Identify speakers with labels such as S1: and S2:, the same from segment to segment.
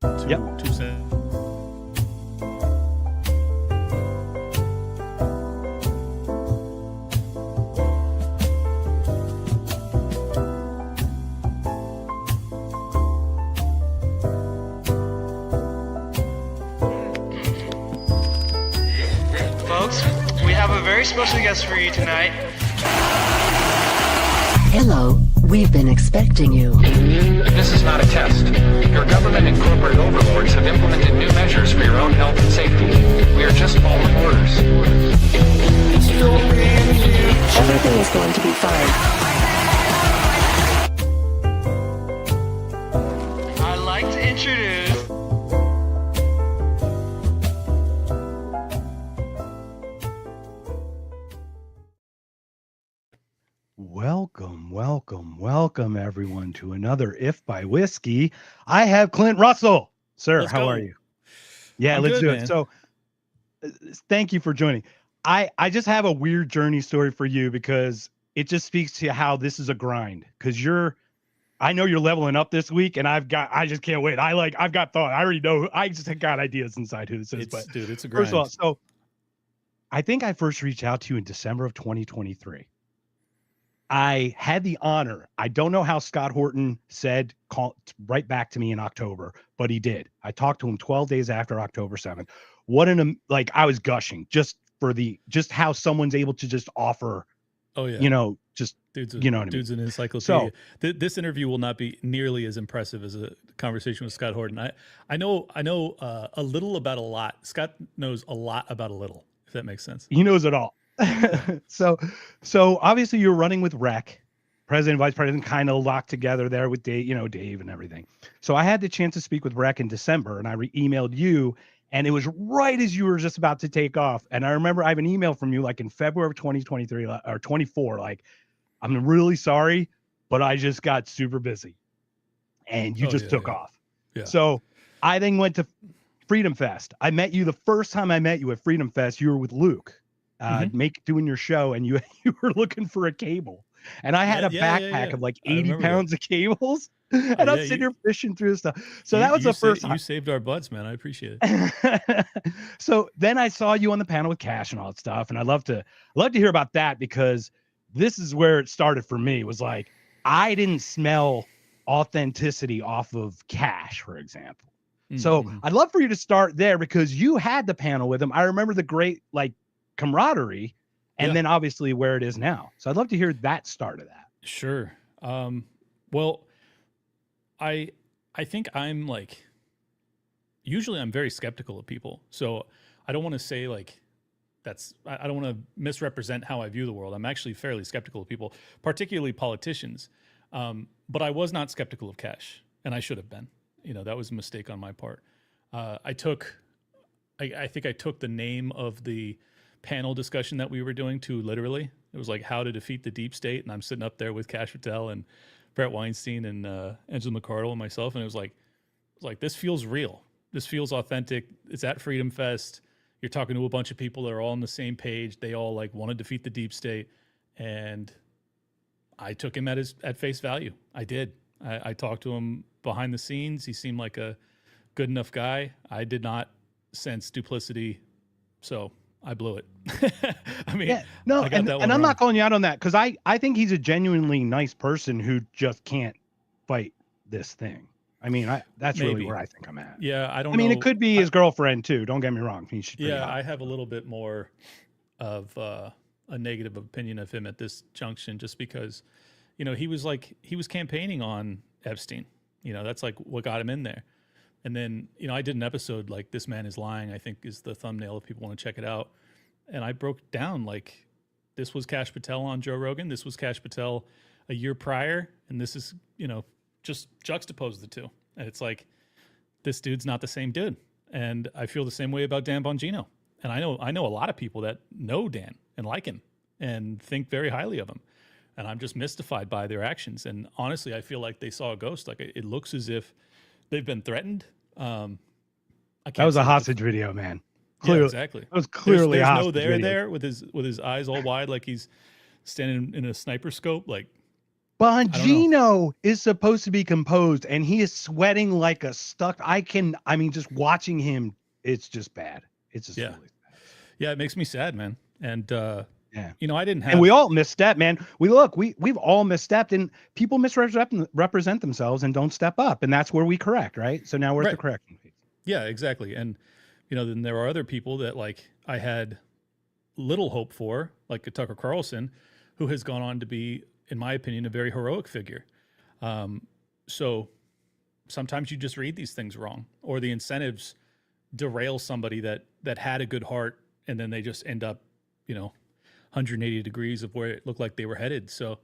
S1: Two cents.
S2: Folks, we have a very special guest for you tonight.
S3: Hello, we've been expecting you.
S4: This is not a test. Your government and corporate overlords have implemented new measures for your own health and safety. We are just following orders.
S3: Everything is going to be fine.
S2: I'd like to introduce...
S5: Welcome everyone to another If by Whiskey. I have Clint Russell. Sir,
S1: Let's
S5: how
S1: go.
S5: are you? Yeah,
S1: I'm
S5: let's
S1: good,
S5: do
S1: man.
S5: it. So thank you for joining. I just have a weird journey story for you because it just speaks to how this is a grind. Because I know you're leveling up this week, and I just can't wait. I've got thought. I already know. I just got ideas inside who this is. But
S1: Dude, it's a grind.
S5: first of all, so I think I first reached out to you in December of 2023. I had the honor. I don't know how Scott Horton said call right back to me in October, but he did. I talked to him 12 days after October 7th. What I was gushing just how someone's able to just offer,
S1: Oh yeah,
S5: just
S1: dude's
S5: you know what I mean?
S1: dude's an encyclopedia.
S5: So-
S1: This interview will not be nearly as impressive as a conversation with Scott Horton. I know a little about a lot. Scott knows a lot about a little, if that makes sense.
S5: He knows it all. So obviously you're running with Rec, president, vice president, kind of locked together there with Dave and everything. So I had the chance to speak with Rec in December, and I emailed you, and it was right as you were just about to take off. And I remember I have an email from you like in February of 2023 or 24, like, I'm really sorry, but I just got super busy, and you took off.
S1: Yeah.
S5: So I then went to Freedom Fest. I met you the first time I met you at Freedom Fest. You were with Luke. Doing your show, and you were looking for a cable, and I had a backpack of like 80 pounds of cables, and I'm sitting here fishing through stuff. So that was the first time.
S1: You saved our butts, man. I appreciate it.
S5: So then I saw you on the panel with Cash and all that stuff, and I'd love to hear about that, because this is where it started for me. It was like I didn't smell authenticity off of Cash, for example. So I'd love for you to start there, because you had the panel with him. I remember the great camaraderie, and then obviously where it is now. So I'd love to hear that start of that.
S1: Sure. Well, I think I'm usually I'm very skeptical of people. So I don't want to say I don't want to misrepresent how I view the world. I'm actually fairly skeptical of people, particularly politicians. But I was not skeptical of Cash, and I should have been. That was a mistake on my part. I think I took the name of the panel discussion that we were doing too literally. It was like how to defeat the deep state, and I'm sitting up there with Cash Patel and Brett Weinstein and Angela McCardle and myself, and it was like this feels real. This feels authentic. It's at Freedom Fest. You're talking to a bunch of people that are all on the same page. They all want to defeat the deep state, and I took him at face value. I did. I talked to him behind the scenes. He seemed like a good enough guy. I did not sense duplicity, so I blew it. I mean,
S5: and I'm not calling you out on that, because I think he's a genuinely nice person who just can't fight this thing. I mean, that's really where I think I'm at.
S1: Yeah, I
S5: mean,
S1: know.
S5: it could be his girlfriend too. Don't get me wrong.
S1: I have a little bit more of a negative opinion of him at this junction, just because, he was campaigning on Epstein. That's what got him in there. And then, I did an episode like This Man Is Lying, I think is the thumbnail if people want to check it out. And I broke down this was Cash Patel on Joe Rogan. This was Cash Patel a year prior. And this is, just juxtapose the two. And it's like, this dude's not the same dude. And I feel the same way about Dan Bongino. And I know a lot of people that know Dan and like him and think very highly of him. And I'm just mystified by their actions. And honestly, I feel like they saw a ghost. It looks as if they've been threatened.
S5: That was a hostage video, man.
S1: Clearly, yeah, exactly.
S5: That was clearly
S1: there's
S5: a
S1: no
S5: hostage
S1: there
S5: video.
S1: there with his eyes all wide, like he's standing in a sniper scope.
S5: Bongino is supposed to be composed, and he is sweating like a stuck. I mean, just watching him, it's just bad. It's just really bad.
S1: Yeah, it makes me sad, man. And
S5: Yeah.
S1: you know, I didn't have,
S5: And we all misstep, man. We've all misstepped, and people misrepresent themselves and don't step up, and that's where we correct, right? So now we're at the correction phase.
S1: Yeah, exactly. And you know, then there are other people that like I had little hope for, like a Tucker Carlson, who has gone on to be, in my opinion, a very heroic figure. So sometimes you just read these things wrong, or the incentives derail somebody that had a good heart, and then they just end up, you know, 180 degrees of where it looked like they were headed. So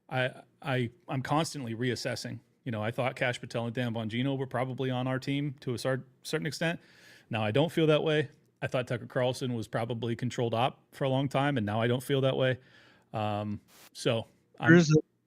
S1: I'm constantly reassessing. You know, I thought Cash Patel and Dan Bongino were probably on our team to a certain extent. Now I don't feel that way. I thought Tucker Carlson was probably controlled op for a long time, and now I don't feel that way.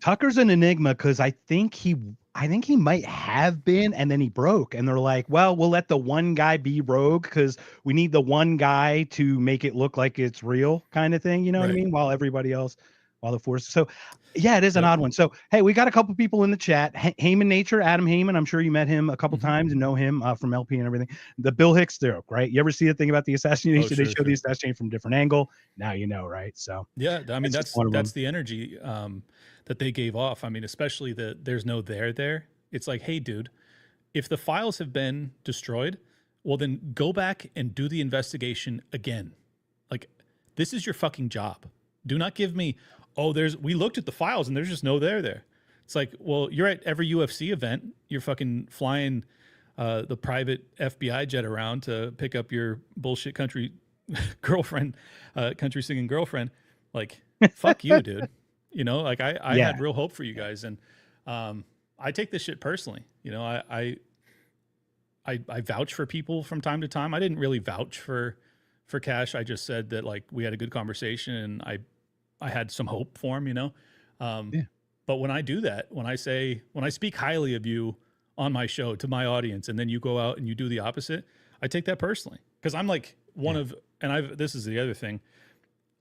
S5: Tucker's an enigma because I think he might have been, and then he broke, and they're like, well, we'll let the one guy be rogue because we need the one guy to make it look like it's real, kind of thing. You know what I mean? While everybody else, while the force. So yeah, it is an odd one. So hey, we got a couple people in the chat. Heyman Nature, Adam Heyman. I'm sure you met him a couple times and know him from LP and everything. The Bill Hicks joke, right? You ever see the thing about the assassination? They show the assassination from a different angle. Now you know, right? So
S1: yeah, I mean that's the energy that they gave off. I mean, especially there's no there. It's like, hey, dude, if the files have been destroyed, well, then go back and do the investigation again. Like, this is your fucking job. Do not give me, we looked at the files and there's just no there. It's like, well, you're at every UFC event. You're fucking flying the private FBI jet around to pick up your bullshit country girlfriend, country singing girlfriend. Like, fuck you, dude. You know, like I had real hope for you guys, and I take this shit personally. You know, I vouch for people from time to time. I didn't really vouch for Cash. I just said that like we had a good conversation, and I had some hope for him. You know, but when I do that, when I speak highly of you on my show to my audience, and then you go out and you do the opposite, I take that personally because I'm like this is the other thing.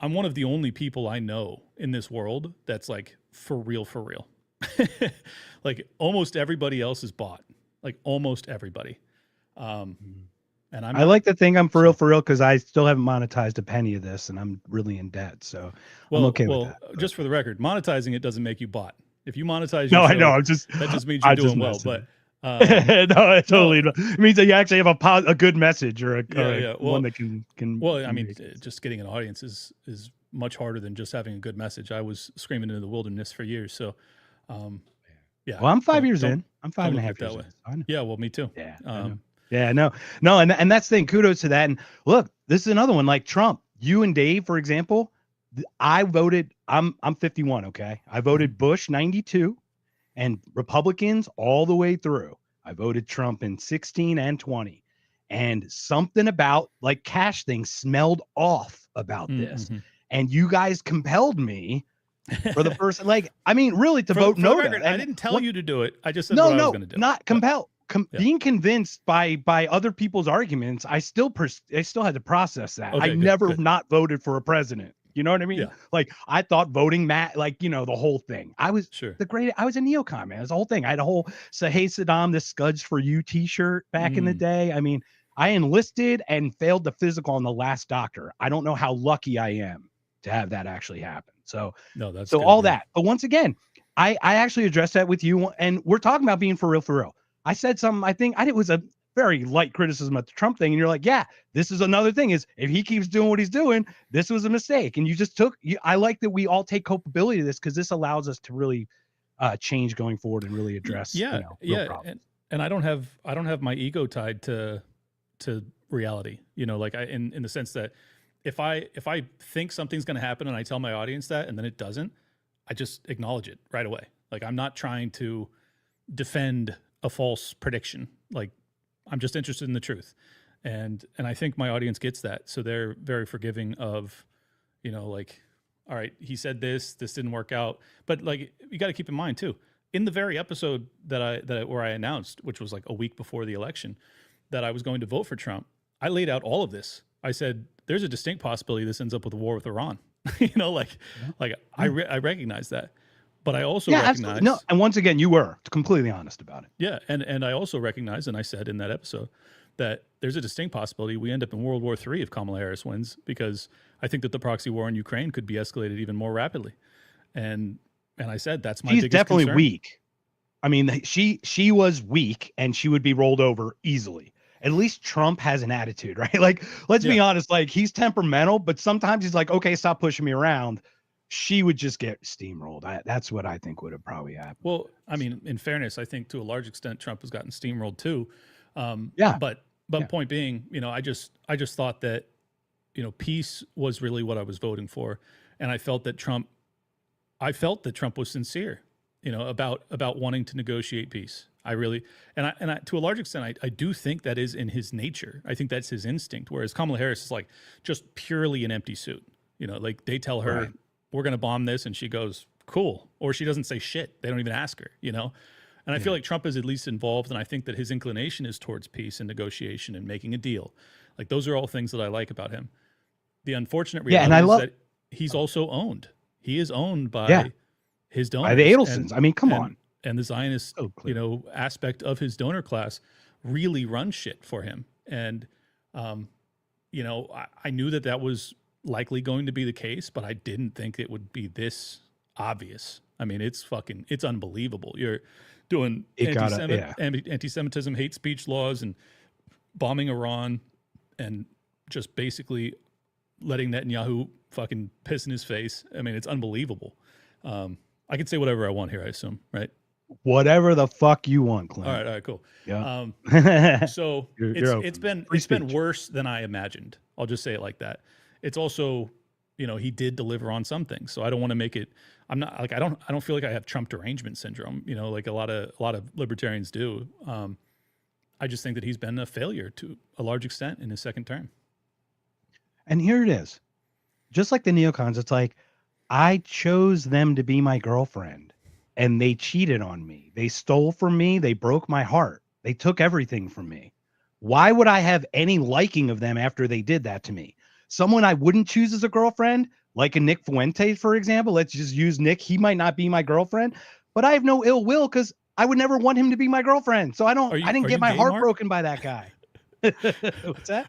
S1: I'm one of the only people I know in this world that's like for real. Like almost everybody else is bought. Like almost everybody. And I
S5: like to think I'm for real because I still haven't monetized a penny of this, and I'm really in debt. So I'm okay with that.
S1: Just for the record, monetizing it doesn't make you bought. If you monetize,
S5: I know.
S1: That just means you're doing well. But
S5: no, it totally it means that you actually have a good message or one that can.
S1: Well, I mean, just getting an audience is much harder than just having a good message. I was screaming into the wilderness for years, so yeah.
S5: Well, I'm 5 years in. I'm 5.5 years in.
S1: Yeah, well, me too.
S5: Yeah. No, and that's the thing. Kudos to that. And look, this is another one like Trump. You and Dave, for example, I voted. I'm 51. Okay, I voted Bush 92. And Republicans all the way through. I voted Trump in 16 and 20. And something about like Cash thing smelled off about this. And you guys compelled me for the first, like, I mean, really to vote no.
S1: I didn't tell you to do it. I just said what I was going to do.
S5: Not compelled. Being convinced by other people's arguments, I still had to process that.
S1: Okay,
S5: I never not voted for a president. You know what I mean?
S1: Yeah.
S5: Like I thought voting like, you know, the whole thing. I was I was a neocon, man. It was the whole thing. I had a whole Hey Saddam, this Scuds for You t-shirt back in the day. I mean, I enlisted and failed the physical on the last doctor. I don't know how lucky I am to have that actually happen. So
S1: that's
S5: so
S1: good,
S5: all
S1: man.
S5: that. But once again, I actually addressed that with you, and we're talking about being for real. I said something, I think it was a very light criticism of the Trump thing. And you're like, yeah, this is another thing is if he keeps doing what he's doing, this was a mistake. And you just I like that we all take culpability to this because this allows us to really change going forward and really address, real problems.
S1: And I don't have my ego tied to reality, you know, like in the sense that if I think something's going to happen and I tell my audience that, and then it doesn't, I just acknowledge it right away. Like I'm not trying to defend a false prediction. Like I'm just interested in the truth. And I think my audience gets that. So they're very forgiving of, you know, like, all right, he said this didn't work out. But like, you got to keep in mind too, in the very episode where I announced, which was like a week before the election, that I was going to vote for Trump, I laid out all of this. I said, there's a distinct possibility this ends up with a war with Iran. You know, I recognize that. But I also
S5: Yeah,
S1: recognize,
S5: absolutely. No, and once again, you were completely honest about it.
S1: yeah, and I also recognize, and I said in that episode, that there's a distinct possibility we end up in World War III if Kamala Harris wins, because I think that the proxy war in Ukraine could be escalated even more rapidly. And I said that's my
S5: She's
S1: biggest
S5: definitely
S1: concern.
S5: weak. I mean, she was weak, and she would be rolled over easily. At least Trump has an attitude, right? Like, let's be honest. Like, he's temperamental, but sometimes he's like, okay, stop pushing me around. She would just get steamrolled. That's what I think would have probably happened.
S1: Well, I mean, in fairness, I think to a large extent Trump has gotten steamrolled too.
S5: Yeah.
S1: But point being, I just thought that, peace was really what I was voting for, and I felt that Trump was sincere, about wanting to negotiate peace. I really, and I to a large extent, I do think that is in his nature. I think that's his instinct. Whereas Kamala Harris is like just purely an empty suit. Like they tell her,
S5: Right.
S1: we're going to bomb this, and she goes, cool. Or she doesn't say shit. They don't even ask her, And I feel like Trump is at least involved, and I think that his inclination is towards peace and negotiation and making a deal. Like those are all things that I like about him. The unfortunate reality is that he's also owned. He is owned by his donors.
S5: By the Adelsons. I mean, come on.
S1: And the Zionist, aspect of his donor class really runs shit for him. And, I knew that was likely going to be the case, but I didn't think it would be this obvious. I mean, it's unbelievable. You're doing anti-Semitism, hate speech laws, and bombing Iran, and just basically letting Netanyahu fucking piss in his face. I mean, it's unbelievable. I can say whatever I want here, I assume, right?
S5: Whatever the fuck you want, Clint.
S1: All right, cool.
S5: Yeah.
S1: So it's been worse than I imagined. I'll just say it like that. It's also, he did deliver on some things. So I don't want to make it. I'm not like I don't feel like I have Trump derangement syndrome. Like a lot of libertarians do. I just think that he's been a failure to a large extent in his second term.
S5: And here it is, just like the neocons. It's like I chose them to be my girlfriend, and they cheated on me. They stole from me. They broke my heart. They took everything from me. Why would I have any liking of them after they did that to me? Someone I wouldn't choose as a girlfriend, like a Nick Fuentes, for example. Let's just use Nick. He might not be my girlfriend, but I have no ill will because I would never want him to be my girlfriend. So I didn't get my heart broken by that guy. What's that?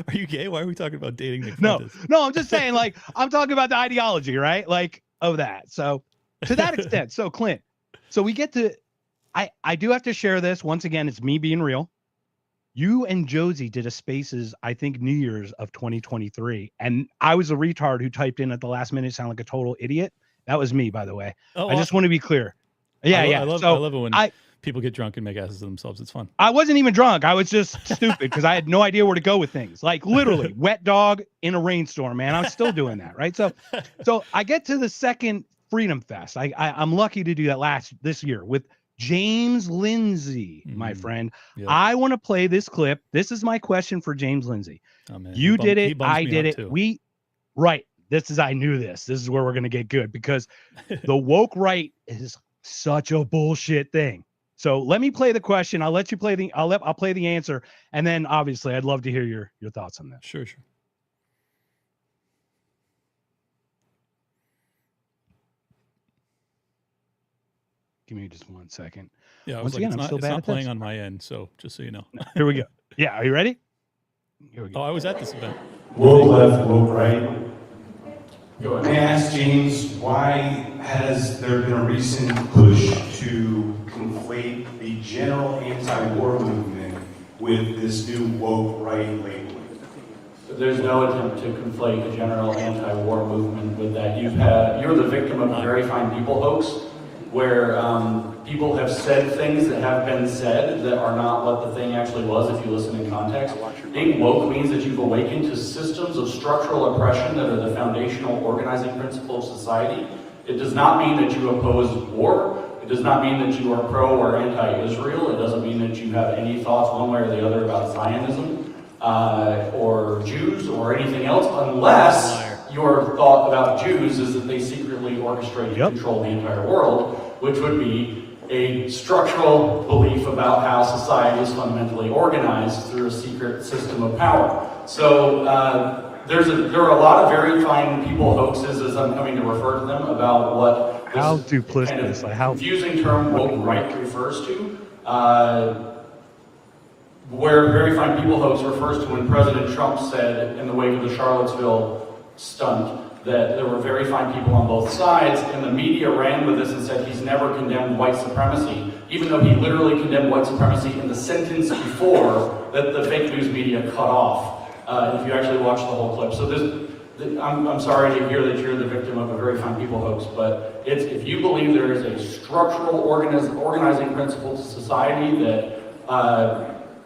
S1: Are you gay? Why are we talking about dating Nick
S5: Fuentes?
S1: No,
S5: I'm just saying, like, I'm talking about the ideology, right? Like, of that. So to that extent, so Clint, so we get to, I do have to share this. Once again, it's me being real. You and Josie did a Spaces, I think, New Year's of 2023. And I was a retard who typed in at the last minute, sound like a total idiot. That was me, by the way. Oh, I just want to be clear. Yeah,
S1: I love it when people get drunk and make asses of themselves. It's fun.
S5: I wasn't even drunk. I was just stupid because I had no idea where to go with things. Like literally wet dog in a rainstorm, man. I'm still doing that, right? So I get to the second Freedom Fest. I'm lucky to do that this year with James Lindsay, my friend. Yep. I want to play this clip. This is my question for James Lindsay. Oh, man. You did it. I did it. Too. I knew this. This is where we're going to get good because the woke right is such a bullshit thing. So let me play the question. I'll let you play I'll play the answer. And then obviously I'd love to hear your thoughts on that.
S1: Sure.
S5: Give me just 1 second.
S1: Yeah, once again, it's not playing on my end, so just so you know.
S5: Here we go. Yeah, are you ready?
S1: Here we go. Oh, I was at this event.
S6: Woke left, woke right. May I ask James, why has there been a recent push to conflate the general anti-war movement with this new woke right labeling?
S7: There's no attempt to conflate the general anti-war movement with that. You're the victim of a very fine people hoax, where people have said things that have been said that are not what the thing actually was if you listen in context. Being woke means that you've awakened to systems of structural oppression that are the foundational organizing principle of society. It does not mean that you oppose war. It does not mean that you are pro or anti-Israel. It doesn't mean that you have any thoughts one way or the other about Zionism or Jews or anything else, unless your thought about Jews is that they secretly orchestrate and control the entire world, which would be a structural belief about how society is fundamentally organized through a secret system of power. So there are a lot of very fine people hoaxes, as I'm coming to refer to them, about what
S5: How
S7: this
S5: duplicitous,
S7: kind of
S5: like how
S7: confusing term woke right refers to. Where Very Fine People hoax refers to when President Trump said in the wake of the Charlottesville stunt that there were very fine people on both sides, and the media ran with this and said he's never condemned white supremacy, even though he literally condemned white supremacy in the sentence before that the fake news media cut off. If you actually watch the whole clip. So I'm sorry to hear that you're the victim of a Very Fine People hoax, but if you believe there is a structural organizing principle to society that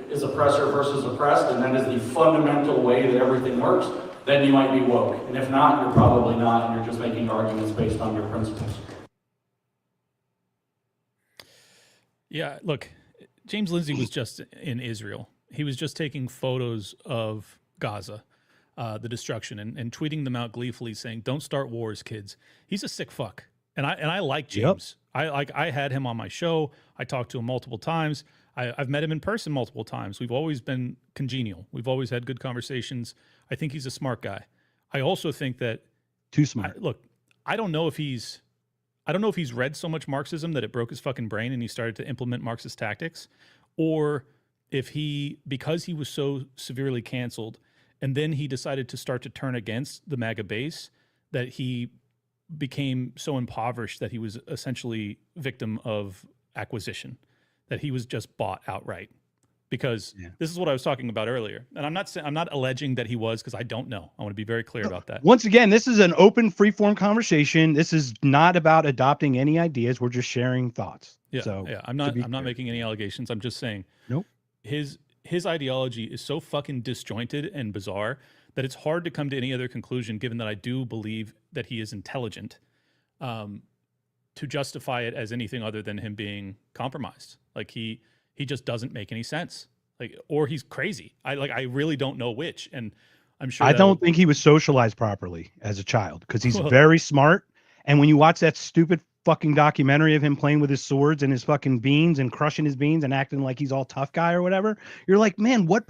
S7: is oppressor versus oppressed, and that is the fundamental way that everything works, then you might be woke. And if not, you're probably not, and you're just making arguments based on your principles.
S1: Yeah, look, James Lindsay was just in Israel. He was just taking photos of Gaza, the destruction, and tweeting them out gleefully, saying, "Don't start wars, kids." He's a sick fuck, and I like James. Yep. I had him on my show. I talked to him multiple times. I've met him in person multiple times. We've always been congenial. We've always had good conversations. I think he's a smart guy. I also think that
S5: too smart.
S1: I don't know if he's read so much Marxism that it broke his fucking brain and he started to implement Marxist tactics, or if because he was so severely canceled and then he decided to start to turn against the MAGA base, that he became so impoverished that he was essentially victim of acquisition, that he was just bought outright. Because this is what I was talking about earlier. And I'm not alleging that he was, because I don't know. I want to be very clear about that.
S5: Once again, this is an open, free-form conversation. This is not about adopting any ideas. We're just sharing thoughts.
S1: Yeah,
S5: so,
S1: yeah. I'm not making any allegations. I'm just saying.
S5: Nope.
S1: His ideology is so fucking disjointed and bizarre that it's hard to come to any other conclusion, given that I do believe that he is intelligent, to justify it as anything other than him being compromised. Like he just doesn't make any sense. Like, or he's crazy. I really don't know which. And I'm sure
S5: I don't think he was socialized properly as a child, because he's
S1: Well,
S5: very smart. And when you watch that stupid fucking documentary of him playing with his swords and his fucking beans and crushing his beans and acting like he's all tough guy or whatever, you're like, man, what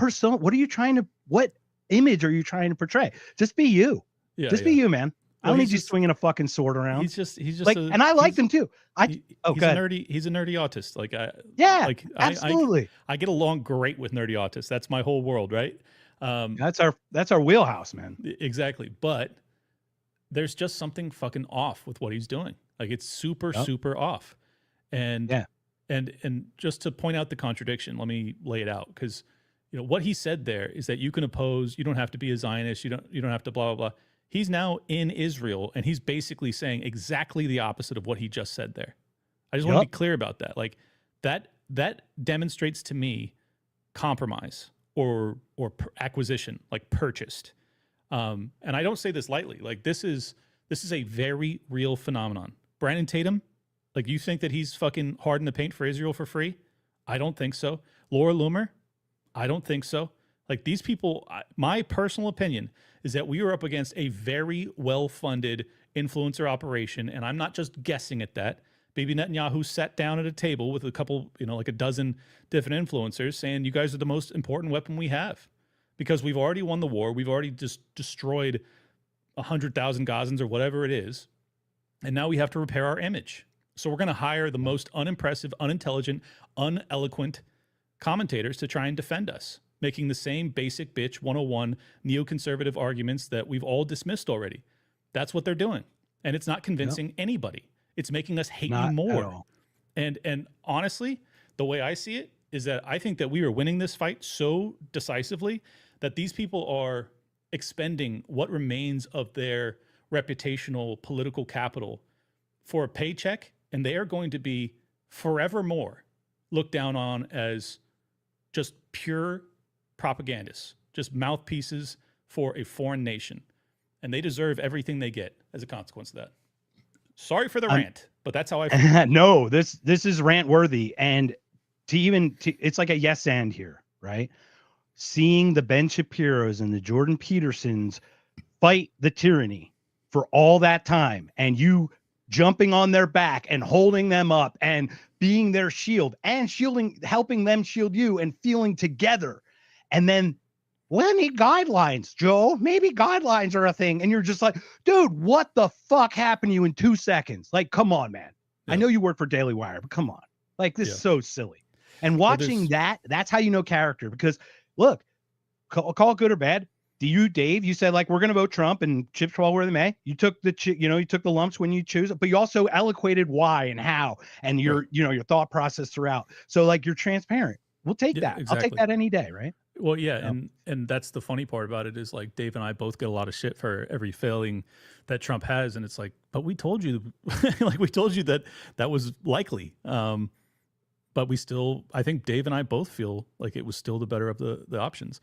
S5: image are you trying to portray? Just be you. Be you, man. I don't need you swinging a fucking sword around.
S1: He's just
S5: like, and I like him too.
S1: He's a nerdy autist. Like
S5: absolutely.
S1: I get along great with nerdy autists. That's my whole world, right?
S5: That's our wheelhouse, man.
S1: Exactly. But there's just something fucking off with what he's doing. Like, it's super off. And just to point out the contradiction, let me lay it out, because what he said there is that you can oppose, you don't have to be a Zionist, you don't have to blah blah blah. He's now in Israel, and he's basically saying exactly the opposite of what he just said there. I just want to be clear about that. Like, that demonstrates to me compromise or acquisition, like purchased. And I don't say this lightly. Like, this is a very real phenomenon. Brandon Tatum, like, you think that he's fucking hard in the paint for Israel for free? I don't think so. Laura Loomer, I don't think so. Like, these people, my personal opinion is that we are up against a very well-funded influencer operation, and I'm not just guessing at that. Bibi Netanyahu sat down at a table with a couple, like a dozen different influencers, saying, you guys are the most important weapon we have, because we've already won the war. We've already just destroyed 100,000 Gazans or whatever it is, and now we have to repair our image. So we're going to hire the most unimpressive, unintelligent, uneloquent commentators to try and defend us, making the same basic bitch 101 neoconservative arguments that we've all dismissed already. That's what they're doing. And it's not convincing anybody. It's making us hate you more. And honestly, the way I see it is that I think that we are winning this fight so decisively that these people are expending what remains of their reputational political capital for a paycheck, and they are going to be forevermore looked down on as just pure propagandists, just mouthpieces for a foreign nation, and they deserve everything they get as a consequence of that. Sorry for the rant, but that's how I feel.
S5: No, this is rant worthy, and it's like a yes and here, right? Seeing the Ben Shapiros and the Jordan Petersons fight the tyranny for all that time, and you jumping on their back and holding them up and being their shield and helping them shield you and feeling together. And then well, I need guidelines, Joe. Maybe guidelines are a thing. And you're just like, dude, what the fuck happened to you in 2 seconds? Like, come on, man. I
S1: Yeah.
S5: know you work for Daily Wire, but come on. Like, this
S1: Yeah.
S5: is so silly. And
S1: Well,
S5: watching
S1: there's-
S5: that's how you know character. Because look, call it good or bad. Do you, Dave? You said like we're gonna vote Trump and chips fall where they may. You took the you took the lumps when you choose it, but you also eloquated why and how and your
S1: Right.
S5: your thought process throughout. So like you're transparent. We'll take
S1: Yeah,
S5: that. I'll take
S1: exactly.
S5: that any day, right?
S1: Well, yeah,
S5: Yeah.
S1: and that's the funny part about it is like Dave and I both get a lot of shit for every failing that Trump has, and it's like, but we told you, like we told you that that was likely. But we still, I think Dave and I both feel like it was still the better of the options.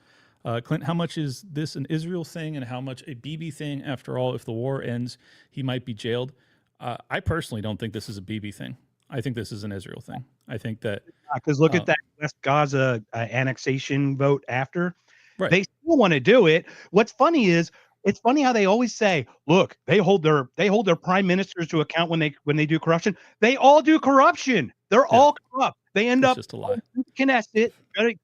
S1: Clint, how much is this an Israel thing, and how much a BB thing? After all, if the war ends, he might be jailed. I personally don't think this is a BB thing. I think this is an Israel thing. I think that
S5: Because look at that West Gaza annexation vote after.
S1: right.
S5: They still want to do it. What's funny is it's funny how they always say, look, they hold their prime ministers to account when they do corruption. They all do corruption. They're all corrupt. They end
S1: It's
S5: up
S1: just a lie.
S5: Knesset,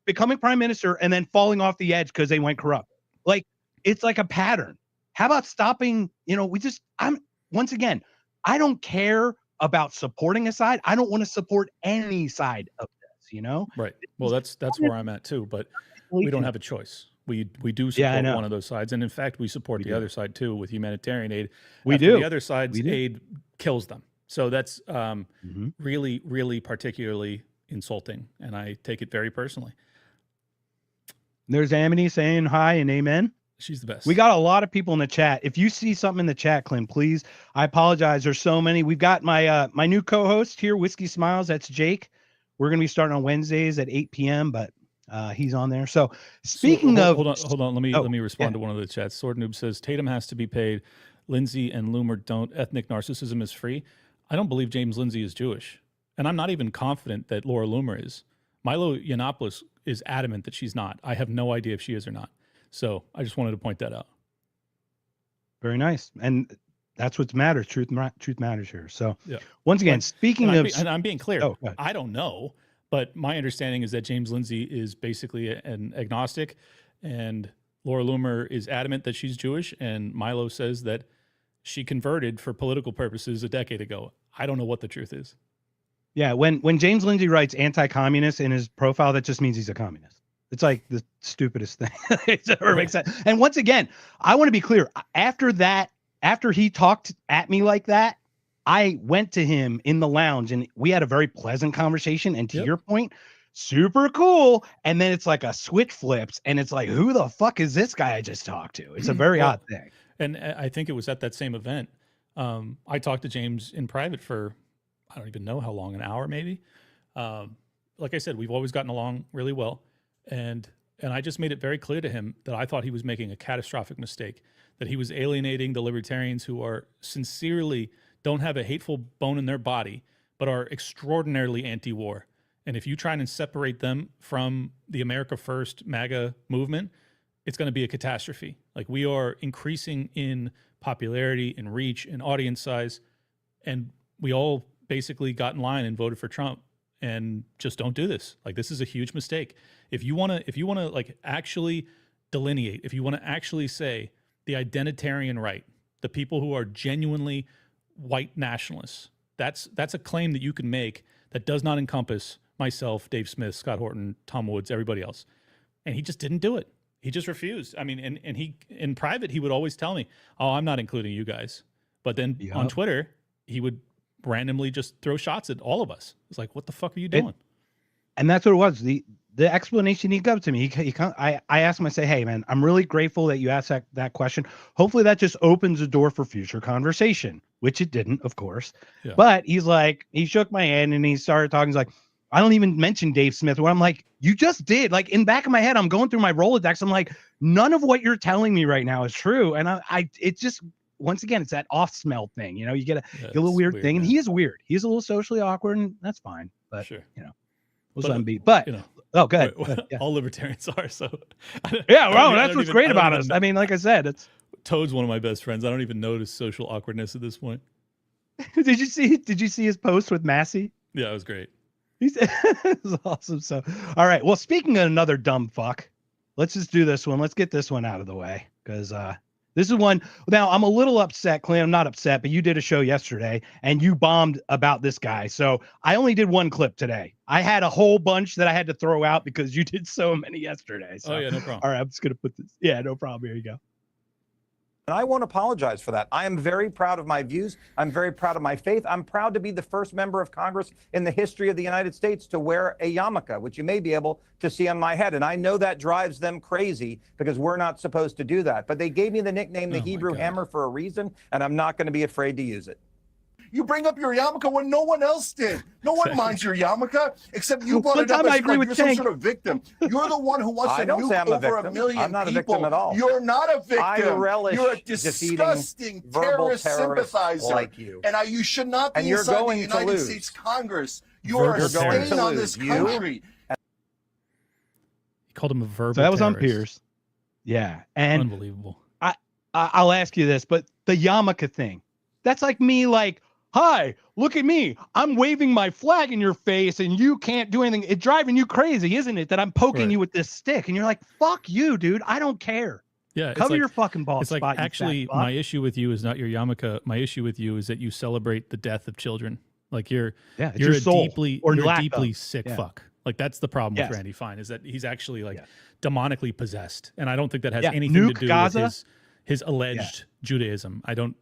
S5: becoming prime minister, and then falling off the edge because they went corrupt. Like it's like a pattern. How about stopping? Once again, I don't care about supporting a side. I don't want to support any side of this.
S1: Right. Well, that's where I'm at too. But we don't have a choice. We do
S5: Yeah, I
S1: support
S5: know.
S1: one of those sides, and in fact, we support the other side too with humanitarian aid.
S5: We
S1: After
S5: do.
S1: The other side's
S5: We do.
S1: aid kills them. So that's
S5: Mhm.
S1: really, really particularly insulting, and I take it very personally.
S5: There's Amity saying hi and amen.
S1: She's the best.
S5: We got a lot of people in the chat. If you see something in the chat, Clint, please. I apologize. There's so many. We've got my my new co-host here, Whiskey Smiles. That's Jake. We're gonna be starting on Wednesdays at 8 p.m. But he's on there. So speaking of,
S1: hold on. Let me respond
S5: yeah.
S1: to one of the chats. Sword Noob says Tatum has to be paid. Lindsay and Loomer don't. Ethnic narcissism is free. I don't believe James Lindsay is Jewish, and I'm not even confident that Laura Loomer is. Milo Yiannopoulos is adamant that she's not. I have no idea if she is or not. So I just wanted to point that out.
S5: Very nice, and that's what matters. Truth matters here. So
S1: Yeah.
S5: once again, speaking of,
S1: and I'm being clear.
S5: Oh, go ahead.
S1: I don't know, but my understanding is that James Lindsay is basically an agnostic, and Laura Loomer is adamant that she's Jewish, and Milo says that she converted for political purposes a decade ago. I don't know what the truth is.
S5: yeah, when James Lindsay writes anti-communist in his profile, that just means he's a communist. It's like the stupidest thing. It never makes sense. And once again, I want to be clear. After he talked at me like that, I went to him in the lounge and we had a very pleasant conversation. And to your point, super cool. And then it's like a switch flips and it's like, who the fuck is this guy I just talked to? It's a very odd thing.
S1: And I think it was at that same event. I talked to James in private for, I don't even know how long, an hour maybe. Like I said, we've always gotten along really well. And I just made it very clear to him that I thought he was making a catastrophic mistake, that he was alienating the libertarians who are sincerely, don't have a hateful bone in their body, but are extraordinarily anti-war. And if you try and separate them from the America First MAGA movement, it's going to be a catastrophe. Like, we are increasing in popularity and reach and audience size, and we all basically got in line and voted for Trump. And just don't do this. Like, this is a huge mistake. If you want to like actually delineate, if you want to actually say the identitarian right, the people who are genuinely white nationalists, that's a claim that you can make that does not encompass myself, Dave Smith, Scott Horton, Tom Woods, everybody else. And he just didn't do it. He just refused. I mean, and he, in private, he would always tell me, oh, I'm not including you guys. But then on Twitter, he would randomly just throw shots at all of us. It's like, what the fuck are you doing?
S5: And that's what it was. The explanation he gave to me, I asked him, I say, hey man, I'm really grateful that you asked that question. Hopefully that just opens the door for future conversation, which it didn't, of course.
S1: Yeah.
S5: But he's like, he shook my hand and he started talking. He's like, I don't even mention Dave Smith. Where I'm like, you just did. Like, in back of my head, I'm going through my Rolodex. I'm like, none of what you're telling me right now is true. And it just, once again, it's that off smell thing. You get a little weird thing.
S1: Man.
S5: And he is weird. He's a little socially awkward, and that's fine. But
S1: sure.
S5: We'll let him be. But oh, go ahead. Yeah.
S1: All libertarians are. So
S5: yeah, well, that's what's great about us. I mean, like I said, it's
S1: Toad's one of my best friends. I don't even notice social awkwardness at this point.
S5: Did you see his post with Massey?
S1: Yeah, it was great.
S5: It was awesome. So, all right. Well, speaking of another dumb fuck, let's just do this one. Let's get this one out of the way because this is one. Now I'm a little upset, Clint. I'm not upset, but you did a show yesterday and you bombed about this guy. So I only did one clip today. I had a whole bunch that I had to throw out because you did so many yesterday. So,
S1: Oh yeah, no problem.
S5: all right, I'm just gonna put this. Yeah, no problem. Here you go.
S8: And I won't apologize for that. I am very proud of my views. I'm very proud of my faith. I'm proud to be the first member of Congress in the history of the United States to wear a yarmulke, which you may be able to see on my head. And I know that drives them crazy because we're not supposed to do that. But they gave me the nickname, the Hebrew Hammer, for a reason, and I'm not going to be afraid to use it.
S9: You bring up your yarmulke when no one else did. No one minds your yarmulke except you brought it up
S5: I
S9: as
S5: agree
S9: like
S5: with
S9: you're some
S5: Tank.
S9: sort of victim. You're the one who wants
S8: I
S9: to
S8: don't say
S9: nuke
S8: I'm a
S9: over
S8: victim.
S9: a million
S8: I'm not a
S9: people.
S8: victim at all.
S9: You're not a victim.
S8: I relish
S9: You're a
S8: defeating
S9: disgusting
S8: verbal
S9: terrorist
S8: terrorists
S9: sympathizer.
S8: like you.
S9: And you should not be
S8: And you're
S9: inside the
S8: going to
S9: United
S8: lose.
S9: States Congress. You're a
S1: You're going
S9: stain
S8: to
S9: on
S8: lose.
S9: this
S8: You-
S9: country.
S1: He called him a verbal.
S5: So that was on
S1: terrorist.
S5: Piers. Yeah, and
S1: Unbelievable.
S5: I'll ask you this, but the yarmulke thing, that's like me, like, hi, look at me. I'm waving my flag in your face and you can't do anything. It's driving you crazy, isn't it? That I'm poking
S1: Right.
S5: you with this stick. And you're like, fuck you, dude. I don't care.
S1: Yeah, it's
S5: Cover
S1: like,
S5: your fucking bald
S1: it's like
S5: spot. you
S1: actually
S5: fat fuck.
S1: my issue with you is not your yarmulke. My issue with you is that you celebrate the death of children. Like
S5: Yeah, it's
S1: you're
S5: your
S1: a
S5: soul,
S1: deeply
S5: or
S1: you're a
S5: lack
S1: deeply
S5: of.
S1: sick
S5: Yeah.
S1: fuck. Like that's the problem
S5: Yes.
S1: with Randy Fine is that he's actually like
S5: Yes.
S1: demonically possessed, and I don't think that has
S5: Yeah,
S1: anything to
S5: nuke
S1: do
S5: Gaza.
S1: with his alleged Judaism. I don't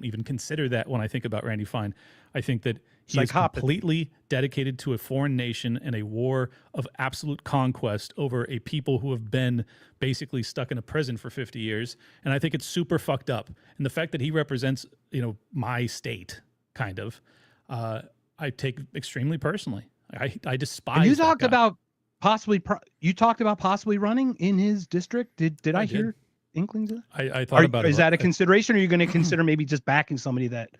S1: even consider that when I think about Randy Fine. I think that he is
S5: Psychopathy.
S1: completely dedicated to a foreign nation and a war of absolute conquest over a people who have been basically stuck in a prison for 50 years. And I think it's super fucked up. And the fact that he represents, my state, kind of, I take extremely personally. I despise.
S5: And you
S1: that
S5: talked
S1: guy.
S5: about possibly running in his district. Did I
S1: did.
S5: hear inklings of that?
S1: I thought about it.
S5: Is that a consideration? Or are you going to consider maybe just backing somebody that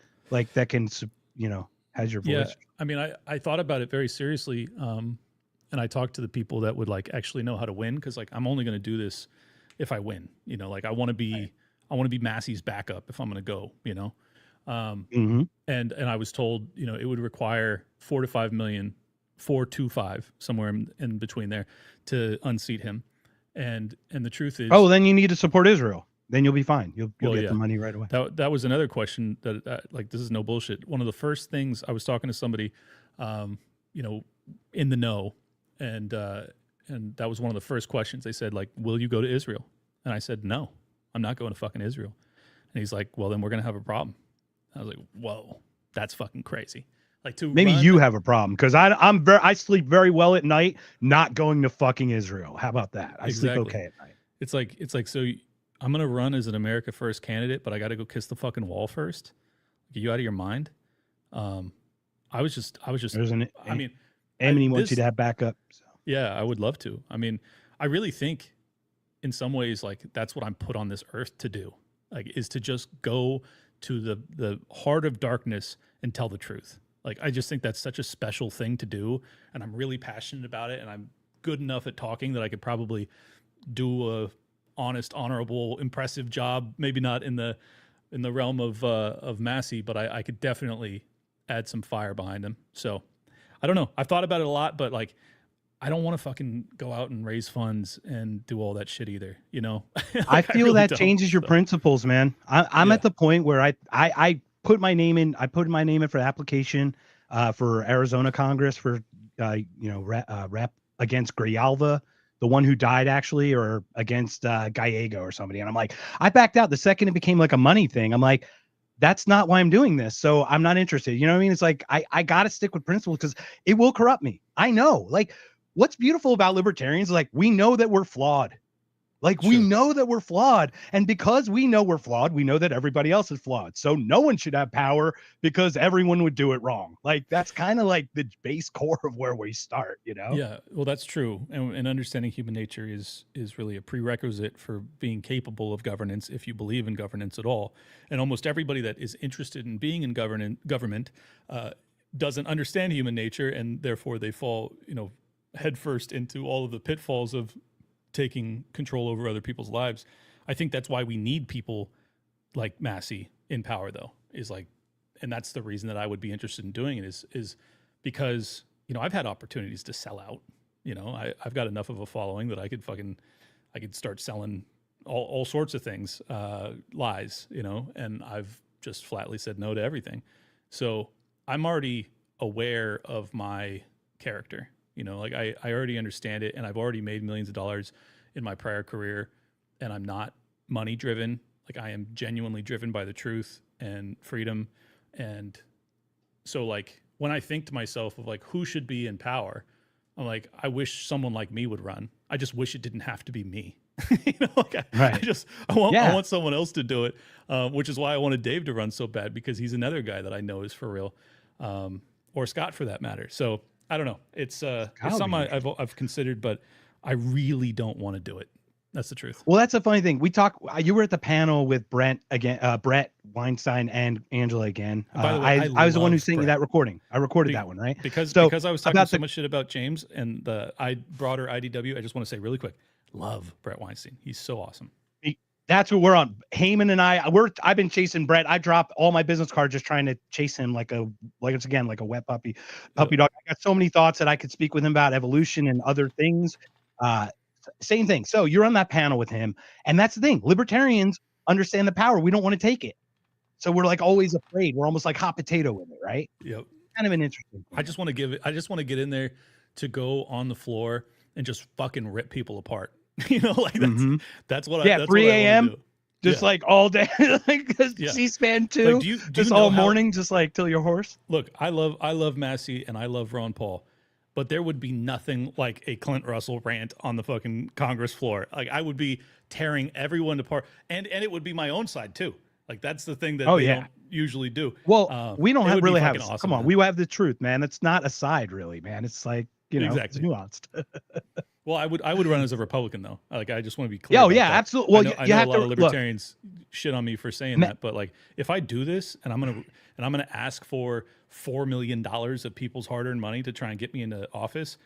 S5: can, has your voice?
S1: Yeah, I mean, I thought about it very seriously, and I talked to the people that would like actually know how to win because like I'm only going to do this if I win. I want to be Massey's backup if I'm going to go. And I was told it would require 4 to 5 million, 425 somewhere in between there to unseat him, and the truth is,
S5: Oh, then you need to support Israel. Then you'll be fine. You'll
S1: Well,
S5: get
S1: yeah.
S5: the money right away.
S1: That was another question that like this is no bullshit. One of the first things I was talking to somebody, in the know, and that was one of the first questions. They said like, "Will you go to Israel?" And I said, "No, I'm not going to fucking Israel." And he's like, "Well, then we're gonna have a problem." I was like, "Whoa, that's fucking crazy." Like to
S5: Maybe
S1: run-
S5: you have a problem because I sleep very well at night, not going to fucking Israel. How about that? I
S1: Exactly.
S5: sleep okay at night.
S1: It's like so. I'm gonna run as an America First candidate, but I got to go kiss the fucking wall first. Are you out of your mind? I was just.
S5: There's an.
S1: I mean,
S5: Amity wants you
S1: this-
S5: to have backup. So.
S1: Yeah, I would love to. I mean, I really think in some ways, like that's what I'm put on this earth to do, like is to just go to the heart of darkness and tell the truth. Like, I just think that's such a special thing to do. And I'm really passionate about it. And I'm good enough at talking that I could probably do a honest, honorable, impressive job. Maybe not in the realm of Massey, but I could definitely add some fire behind him. So I don't know. I've thought about it a lot, but like, I don't want to fucking go out and raise funds and do all that shit either. Like,
S5: I feel
S1: really
S5: that
S1: don't,
S5: changes your
S1: so.
S5: principles, man. I'm
S1: Yeah.
S5: at the point where I put my name in. I put my name in for the application for Arizona Congress for rep against Grijalva, the one who died actually, or against Gallego or somebody. And I'm like, I backed out the second it became like a money thing. I'm like, that's not why I'm doing this. So I'm not interested. You know what I mean? It's like I got to stick with principles because it will corrupt me. I know. Like, what's beautiful about libertarians is like we know that we're flawed. Like we
S1: Sure.
S5: know that we're flawed. And because we know we're flawed, we know that everybody else is flawed. So no one should have power because everyone would do it wrong. Like that's kind of like the base core of where we start,
S1: Yeah, well, that's true, and understanding human nature is really a prerequisite for being capable of governance, if you believe in governance at all. And almost everybody that is interested in being in government doesn't understand human nature, and therefore they fall, headfirst into all of the pitfalls of taking control over other people's lives. I think that's why we need people like Massey in power, though. Is like, and that's the reason that I would be interested in doing it is because I've had opportunities to sell out. I've got enough of a following that I I could start selling all sorts of things, lies, you know, and I've just flatly said no to everything. So I'm already aware of my character, you know, like I already understand it, and I've already made millions of dollars in my prior career, and I'm not money driven. Like I am genuinely driven by the truth and freedom. And so like when I think to myself of like who should be in power, I'm like, I wish someone like me would run. I just wish it didn't have to be me. You know, like I want someone else to do it, which is why I wanted Dave to run so bad, because he's another guy that I know is for real, or Scott for that matter. So I don't know. It's something I've considered, but I really don't want to do it. That's the truth.
S5: Well, that's a funny thing. You were at the panel with Brett Weinstein and Angela again.
S1: By the way,
S5: I was the one who
S1: love
S5: sent you
S1: Brett.
S5: that recording. I recorded that one, right?
S1: Because I was talking so much shit about James and the broader IDW. I just want to say really quick, love Brett Weinstein. He's so awesome.
S5: That's what we're on. Heyman and I've been chasing Brett. I dropped all my business cards just trying to chase him like a wet puppy dog. I got so many thoughts that I could speak with him about evolution and other things. Same thing. So you're on that panel with him, and that's the thing. Libertarians understand the power. We don't want to take it, so we're like always afraid. We're almost like hot potato with it, right?
S1: Yep.
S5: Kind of an interesting thing.
S1: I just want to get in there to go on the floor and just fucking rip people apart. You know, like that's what I
S5: 3 a.m. Just
S1: Yeah.
S5: like all day, like C-SPAN too.
S1: Like, do you
S5: just
S1: know
S5: all
S1: how-
S5: morning, just like till your horse.
S1: Look, I love Massey and I love Ron Paul, but there would be nothing like a Clint Russell rant on the fucking Congress floor. Like I would be tearing everyone apart, and it would be my own side too. Like that's the thing that they don't usually do.
S5: Well, we don't
S1: really
S5: have.
S1: awesome,
S5: come on,
S1: man.
S5: we have the truth, man. It's not a side, really, man. It's like
S1: Exactly.
S5: it's nuanced.
S1: Well, I would run as a Republican though. Like I just want to be clear.
S5: Oh
S1: about
S5: yeah,
S1: that.
S5: absolutely. Well,
S1: I
S5: you
S1: know
S5: have
S1: a lot
S5: to
S1: of libertarians shit on me for saying that, but like if I do this and I'm gonna ask for $4 million of people's hard-earned money to try and get me into office,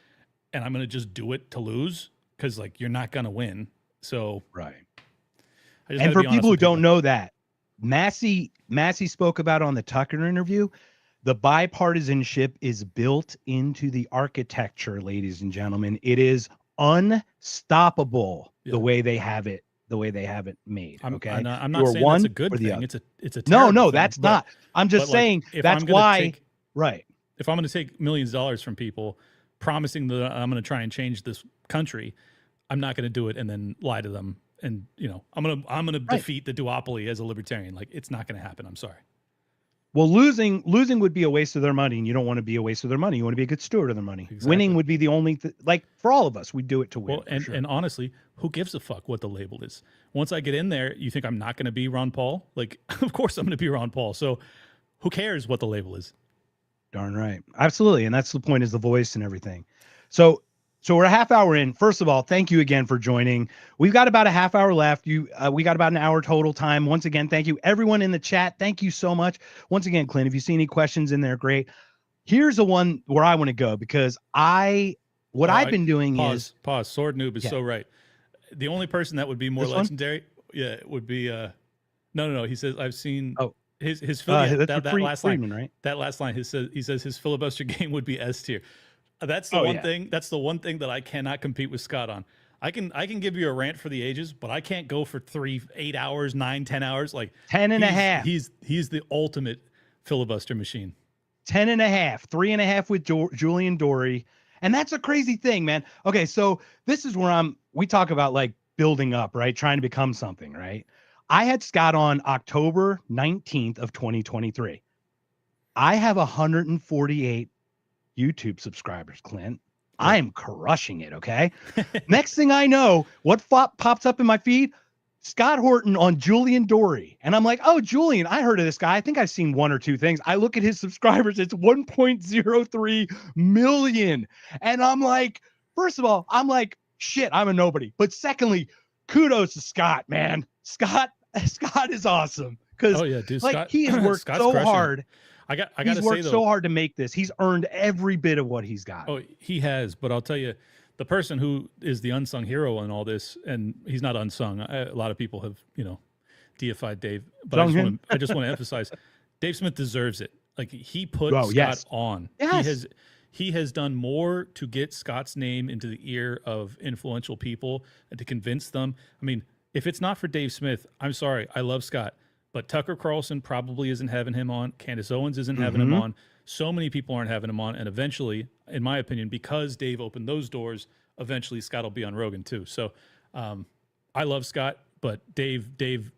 S1: and I'm gonna just do it to lose, because like you're not gonna win. So
S5: right.
S1: And
S5: for people who don't know that, Massey spoke about on the Tucker interview. The bipartisanship is built into the architecture, ladies and gentlemen. It is unstoppable the way they have it made. Okay,
S1: I'm not saying that's a good thing. It's a
S5: no,
S1: terrible thing,
S5: that's not. I'm just saying that's why. Right.
S1: If I'm going to take millions of dollars from people, promising that I'm going to try and change this country, I'm not going to do it and then lie to them. And I'm going to defeat the duopoly as a libertarian. Like it's not going to happen. I'm sorry.
S5: Well, losing would be a waste of their money, and you don't want to be a waste of their money. You want to be a good steward of their money.
S1: Exactly.
S5: Winning would be the only like for all of us, we do it to win.
S1: Well, and honestly, who gives a fuck what the label is? Once I get in there, you think I'm not going to be Ron Paul? Like, of course I'm going to be Ron Paul. So who cares what the label is?
S5: Darn right. Absolutely. And that's the point, is the voice and everything. So we're a half hour in. First of all, thank you again for joining. We've got about a half hour left. We got about an hour total time. Once again, thank you everyone in the chat. Thank you so much. Once again, Clint, if you see any questions in there, great. Here's the one where I want to go, because I've been doing is
S1: Sword Noob is so right. The only person that would be more legendary, would be no. He says I've seen his that last line, right? That last line, he says his filibuster game would be S tier. That's the one thing. That's the one thing that I cannot compete with Scott on. I can give you a rant for the ages, but I can't go for 8 hours, 9, 10 hours. Like
S5: 10 and a half.
S1: He's the ultimate filibuster machine.
S5: 10 and a half, 3.5 with Julian Dory. And that's a crazy thing, man. Okay, so this is where we talk about like building up, right? Trying to become something, right? I had Scott on October 19th of 2023. I have 148 YouTube subscribers, Clint. I am crushing it, okay? Next thing I know, what pops up in my feed? Scott Horton on Julian Dory. And I'm like, oh, Julian, I heard of this guy. I think I've seen one or two things. I look at his subscribers. It's 1.03 million. And I'm like, first of all, I'm like, shit, I'm a nobody. But secondly, kudos to Scott, man. Scott is awesome. Because like, Scott, he has worked so hard.
S1: I got to say,
S5: he's worked so hard to make this. He's earned every bit of what he's got.
S1: Oh, he has. But I'll tell you, the person who is the unsung hero in all this, and he's not unsung. A lot of people have, deified Dave. But I just want to emphasize, Dave Smith deserves it. Like he put Scott on.
S5: Yes.
S1: he has done more to get Scott's name into the ear of influential people and to convince them. I mean, if it's not for Dave Smith, I'm sorry, I love Scott, but Tucker Carlson probably isn't having him on. Candace Owens isn't having him on. So many people aren't having him on. And eventually, in my opinion, because Dave opened those doors, eventually Scott will be on Rogan too. So I love Scott, but Dave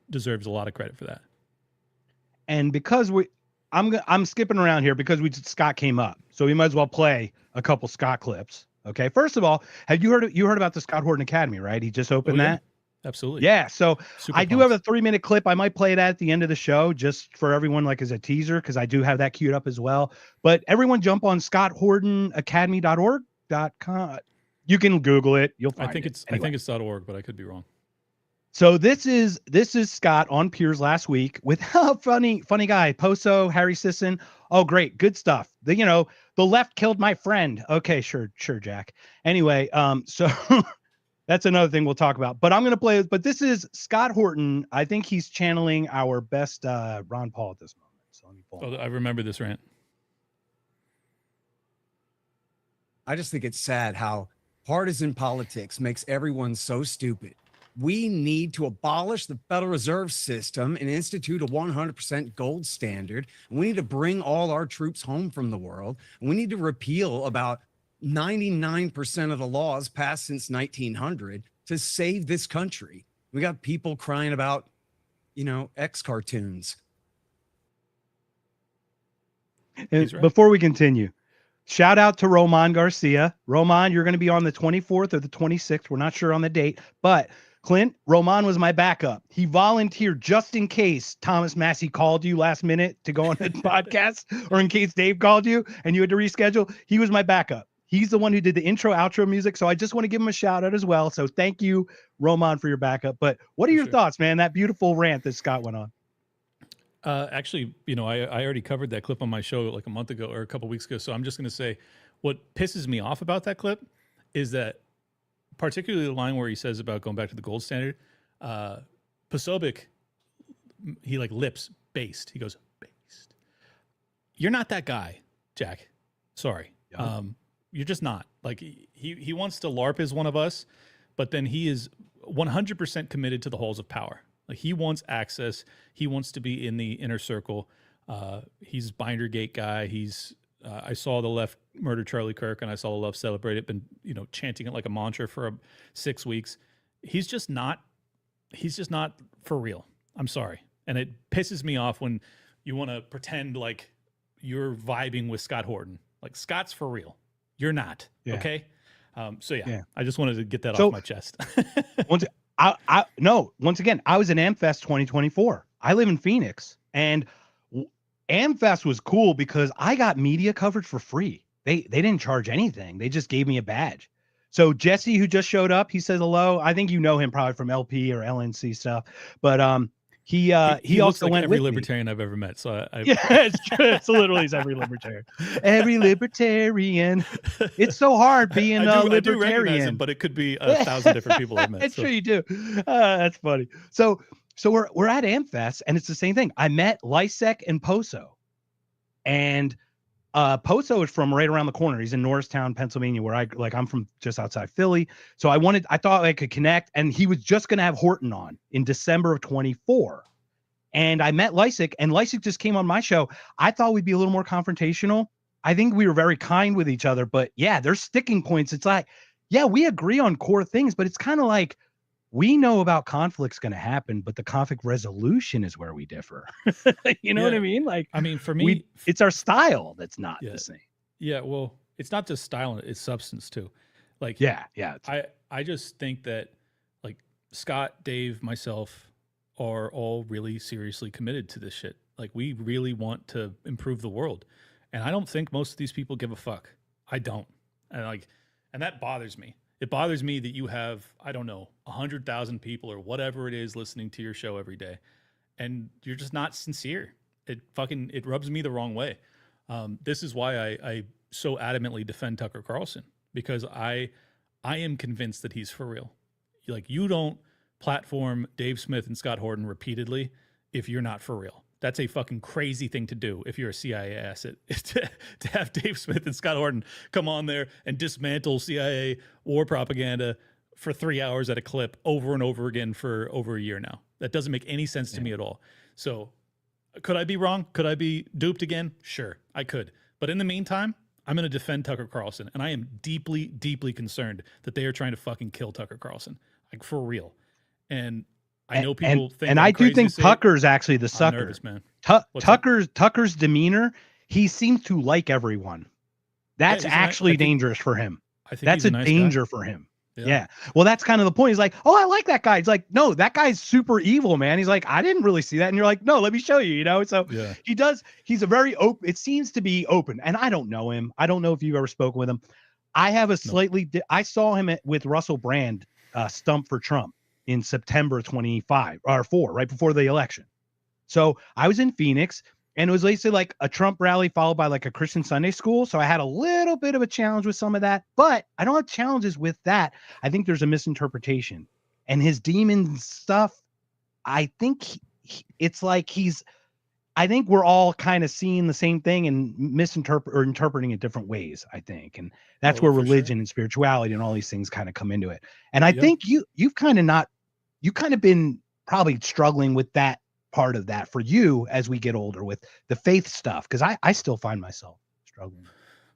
S1: deserves a lot of credit for that.
S5: And because I'm skipping around here because Scott came up, so we might as well play a couple Scott clips. Okay, first of all, have you heard about the Scott Horton Academy? Right, he just opened that.
S1: Absolutely.
S5: Yeah. So
S1: Super
S5: I do have a 3-minute clip. I might play it at the end of the show just for everyone, like as a teaser, because I do have that queued up as well. But everyone jump on scotthortonacademy.org.com. You can Google it. You'll find it.
S1: I think it's .org, but I could be wrong.
S5: So this is Scott on Piers last week with funny guy, Poso, Harry Sisson. Oh, great. Good stuff. The left killed my friend. Okay, sure, Jack. Anyway, so that's another thing we'll talk about. But I'm going to play it. But this is Scott Horton. I think he's channeling our best Ron Paul at this moment. So let me pull
S1: I remember this rant.
S10: I just think it's sad how partisan politics makes everyone so stupid. We need to abolish the Federal Reserve System and institute a 100% gold standard. We need to bring all our troops home from the world. We need to repeal about 99% of the laws passed since 1900 to save this country. We got people crying about, X cartoons.
S5: And before we continue, shout out to Roman Garcia. Roman, you're going to be on the 24th or the 26th. We're not sure on the date, but Clint, Roman was my backup. He volunteered just in case Thomas Massey called you last minute to go on the podcast, or in case Dave called you and you had to reschedule. He was my backup. He's the one who did the intro, outro music. So I just want to give him a shout out as well. So thank you, Roman, for your backup. But what are your thoughts, man? That beautiful rant that Scott went on.
S1: Actually, I already covered that clip on my show like a month ago or a couple weeks ago. So I'm just going to say what pisses me off about that clip is that, particularly the line where he says about going back to the gold standard, Posobiec, he lips based. He goes, based. You're not that guy, Jack. Sorry. Yeah. You're just not. He wants to LARP as one of us, but then he is 100% committed to the halls of power. He wants access. He wants to be in the inner circle. He's Binder Gate guy. I saw the left murder Charlie Kirk, and I saw the left celebrate it. Been chanting it like a mantra for 6 weeks. He's just not for real. I'm sorry, and it pisses me off when you want to pretend like you're vibing with Scott Horton. Like Scott's for real. You're not. Yeah. Okay. So yeah, I just wanted to get that off my chest.
S5: once again, I was in AmFest 2024. I live in Phoenix, and AmFest was cool because I got media coverage for free. They didn't charge anything. They just gave me a badge. So Jesse, who just showed up, he says hello. I think you know him probably from LP or LNC stuff, but he also
S1: like
S5: went
S1: every
S5: with
S1: libertarian I've ever met. So
S5: yeah, it's true. It's literally every libertarian. Every libertarian. It's so hard being a libertarian. I do recognize him,
S1: but it could be 1,000 different people I've met.
S5: It's true, you do. That's funny. So we're at AmFest, and it's the same thing. I met Lysek and Poso, and Poso is from right around the corner. He's in Norristown, Pennsylvania, where I'm from just outside Philly. So I thought I could connect, and he was just going to have Horton on in December of 24. And I met Lysek, and Lysek just came on my show. I thought we'd be a little more confrontational. I think we were very kind with each other, but yeah, there's sticking points. It's like, yeah, we agree on core things, but it's kind of like, we know about conflict's going to happen, but the conflict resolution is where we differ. You know what I mean?
S1: For me,
S5: it's our style that's not the same.
S1: Yeah, well, it's not just style; it's substance too. I just think that Scott, Dave, myself are all really seriously committed to this shit. We really want to improve the world, and I don't think most of these people give a fuck. I don't, and that bothers me. It bothers me that you have, 100,000 people or whatever it is listening to your show every day, and you're just not sincere. It rubs me the wrong way. This is why I so adamantly defend Tucker Carlson, because I am convinced that he's for real. You don't platform Dave Smith and Scott Horton repeatedly if you're not for real. That's a fucking crazy thing to do if you're a CIA asset, to have Dave Smith and Scott Horton come on there and dismantle CIA war propaganda for 3 hours at a clip over and over again for over a year now. That doesn't make any sense to me at all. So could I be wrong? Could I be duped again? Sure, I could. But in the meantime, I'm going to defend Tucker Carlson, and I am deeply, deeply concerned that they are trying to fucking kill Tucker Carlson, like for real. And I know people think,
S5: and
S1: I'm
S5: I do
S1: crazy
S5: think
S1: to say it.
S5: Tucker's actually the
S1: I'm
S5: sucker.
S1: nervous, man. What's up?
S5: Tucker's demeanor, he seems to like everyone. That's
S1: he's a nice-
S5: actually
S1: I think-
S5: dangerous for him.
S1: I think
S5: That's
S1: he's
S5: a
S1: nice guy.
S5: danger for him. Yeah. Well, that's kind of the point. He's like, oh, I like that guy. He's like, no, that guy's super evil, man. He's like, I didn't really see that. And you're like, no, let me show you, you know? So
S1: Yeah.
S5: he's a very open, it seems to be open. And I don't know him. I don't know if you've ever spoken with him. I have a slightly, I saw him with Russell Brand stump for Trump in September 25 or 4, right before the election. So I was in Phoenix, and it was basically like a Trump rally followed by like a Christian Sunday school. So I had a little bit of a challenge with some of that, but I don't have challenges with that. I think there's a misinterpretation, and his demon stuff. I think it's like I think we're all kind of seeing the same thing and interpreting it different ways, I think. And that's where religion and spirituality and all these things kind of come into it. And I think you've kind of been probably struggling with that part of that for you as we get older with the faith stuff. Cause I still find myself struggling.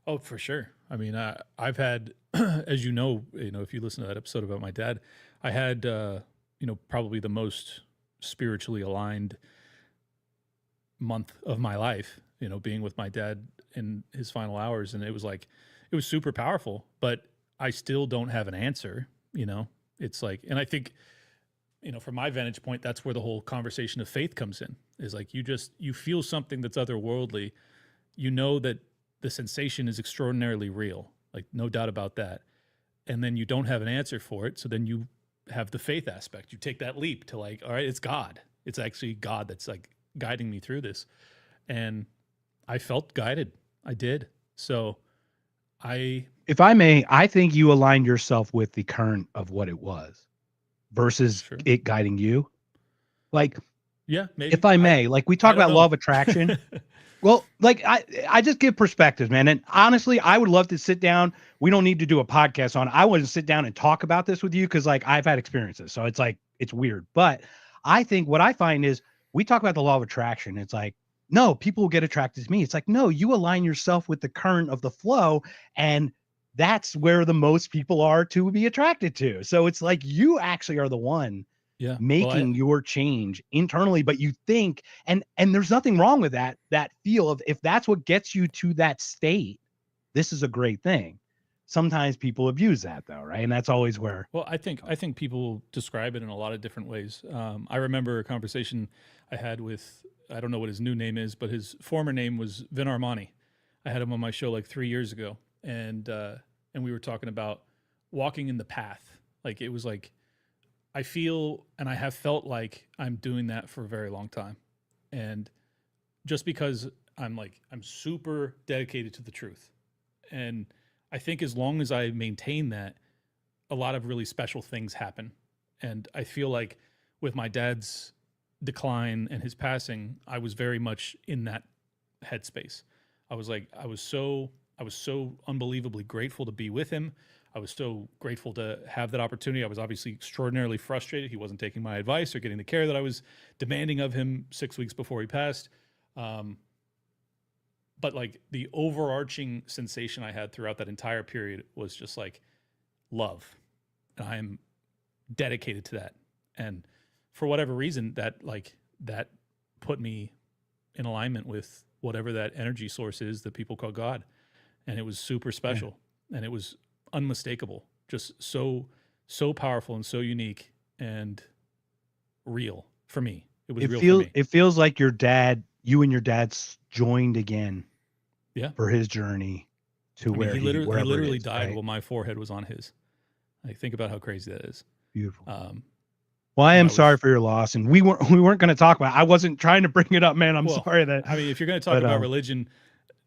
S1: Oh, for sure. I mean, I've had, as you know, if you listen to that episode about my dad, I had, probably the most spiritually aligned month of my life, being with my dad in his final hours. And it was super powerful, but I still don't have an answer, it's like, and I think, from my vantage point, that's where the whole conversation of faith comes in, is like, you feel something that's otherworldly, that the sensation is extraordinarily real, like no doubt about that. And then you don't have an answer for it. So then you have the faith aspect. You take that leap to like, all right, it's God. It's actually God that's like guiding me through this. And I felt guided. I did. So
S5: if I may, I think you aligned yourself with the current of what it was versus it guiding you. Like,
S1: yeah, maybe.
S5: If I may, like we talk about law of attraction. Well, like I just give perspectives, man. And honestly, I would love to sit down. We don't need to do a podcast on it. I want to sit down and talk about this with you because like I've had experiences. So it's like, it's weird. But I think what I find is we talk about the law of attraction. It's like, no, people will get attracted to me. It's like, no, you align yourself with the current of the flow. And that's where the most people are to be attracted to. So it's like you actually are the one making your change internally, but you think, and there's nothing wrong with that feel of, if that's what gets you to that state, this is a great thing. Sometimes people abuse that though, right? And that's always where.
S1: Well, I think people describe it in a lot of different ways. I remember a conversation I had with, I don't know what his new name is, but his former name was Vin Armani. I had him on my show like 3 years ago, and we were talking about walking in the path. Like it was like, I feel and I have felt like I'm doing that for a very long time. And just because I'm super dedicated to the truth. And I think as long as I maintain that, a lot of really special things happen. And I feel like with my dad's decline and his passing, I was very much in that headspace. I was so unbelievably grateful to be with him. I was so grateful to have that opportunity. I was obviously extraordinarily frustrated. He wasn't taking my advice or getting the care that I was demanding of him 6 weeks before he passed. But like the overarching sensation I had throughout that entire period was just like love. And I am dedicated to that. And for whatever reason, that put me in alignment with whatever that energy source is that people call God. And it was super special. Yeah. And it was unmistakable, just so powerful and so unique and real for me. It was real for me.
S5: It feels like you and your dad's joined again. Yeah. For his journey to where
S1: he literally died
S5: right?
S1: while my forehead was on his. Like, think about how crazy that is.
S5: Beautiful. Well, I am sorry for your loss, and we weren't going to talk about it. I wasn't trying to bring it up, man. I'm sorry that.
S1: I mean, if you're going to talk about religion,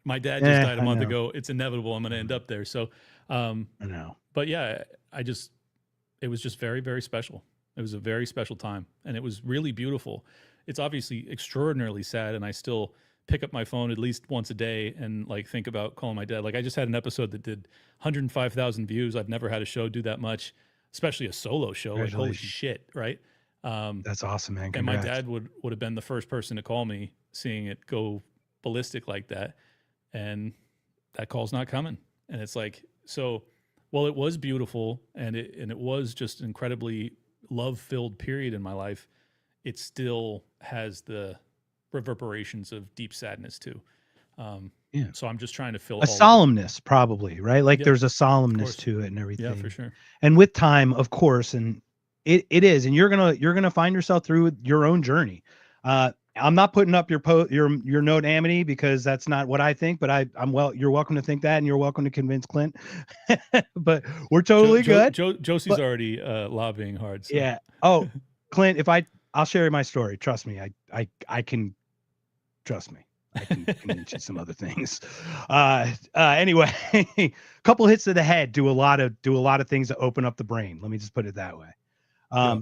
S1: my dad just died a month ago. It's inevitable. I'm going to end up there. So,
S5: I know.
S1: But yeah, it was just very, very special. It was a very special time, and it was really beautiful. it's obviously extraordinarily sad, and I still pick up my phone at least once a day and like think about calling my dad. Like I just had an episode that did 105,000 views. I've never had a show do that much, especially a solo show. Like holy
S5: Congratulations.
S1: shit, right?
S5: That's awesome, man.
S1: And my
S5: Congrats.
S1: dad would have been the first person to call me, seeing it go ballistic like that, and that call's not coming. And it's like, so while it was beautiful and it was just an incredibly love-filled period in my life, it still has the reverberations of deep sadness too.
S5: Yeah.
S1: So I'm just trying to fill
S5: A solemnness, probably, right? Like
S1: Yeah,
S5: there's a
S1: of
S5: solemnness
S1: course.
S5: to it and everything.
S1: Yeah, for sure.
S5: And with time, of course, and it is, and you're gonna find yourself through your own journey. I'm not putting up your note, Amity, because that's not what I think, but you're welcome to think that, and you're welcome to convince Clint. But we're totally good.
S1: Josie's
S5: But-
S1: already lobbying hard. So.
S5: Yeah. Oh, Clint, I'll share my story. Trust me. I can trust me. I can convince you some other things. Anyway, a couple hits to the head do a lot of things to open up the brain. Let me just put it that way.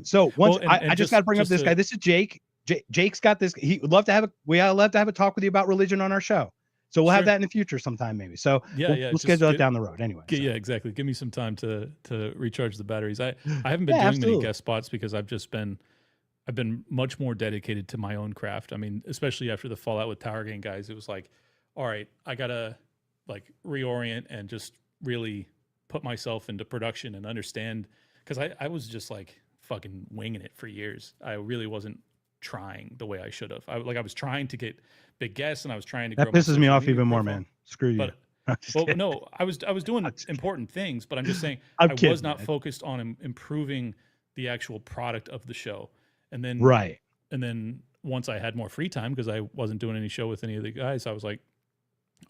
S5: So once I just got to bring up this guy. This is Jake. Jake's got this. He would love to have a talk with you about religion on our show. So we'll have that in the future sometime, maybe. So we'll schedule it down the road anyway.
S1: Yeah, exactly. Give me some time to recharge the batteries. I haven't been doing many guest spots because I've been much more dedicated to my own craft. I mean, especially after the fallout with Tower Gang guys, it was like, all right, I gotta like reorient and just really put myself into production and understand, because I was just like fucking winging it for years. I really wasn't trying the way I should have. I was trying to get big guests, and I was trying to grow
S5: That
S1: my
S5: pisses me
S1: social
S5: off
S1: media
S5: even more,
S1: profile.
S5: man. Screw you.
S1: But well, no, I was doing important things, but I'm just saying
S5: I'm
S1: I
S5: kidding,
S1: was not
S5: man.
S1: focused on improving the actual product of the show. And then
S5: Right.
S1: And then once I had more free time, because I wasn't doing any show with any of the guys, I was like,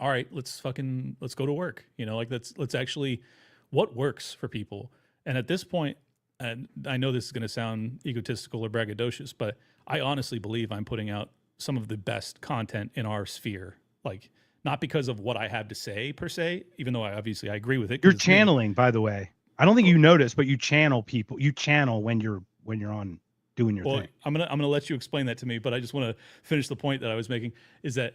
S1: all right, let's go to work. You know, like let's actually, what works for people. And at this point, and I know this is going to sound egotistical or braggadocious, but I honestly believe I'm putting out some of the best content in our sphere. Like, not because of what I have to say per se, even though I agree with it. 'cause
S5: You're
S1: it's me.
S5: channeling, by the way. I don't think you notice, but you channel people. You channel when you're on doing your
S1: Well,
S5: thing.
S1: I'm gonna let you explain that to me, but I just want to finish the point that I was making, is that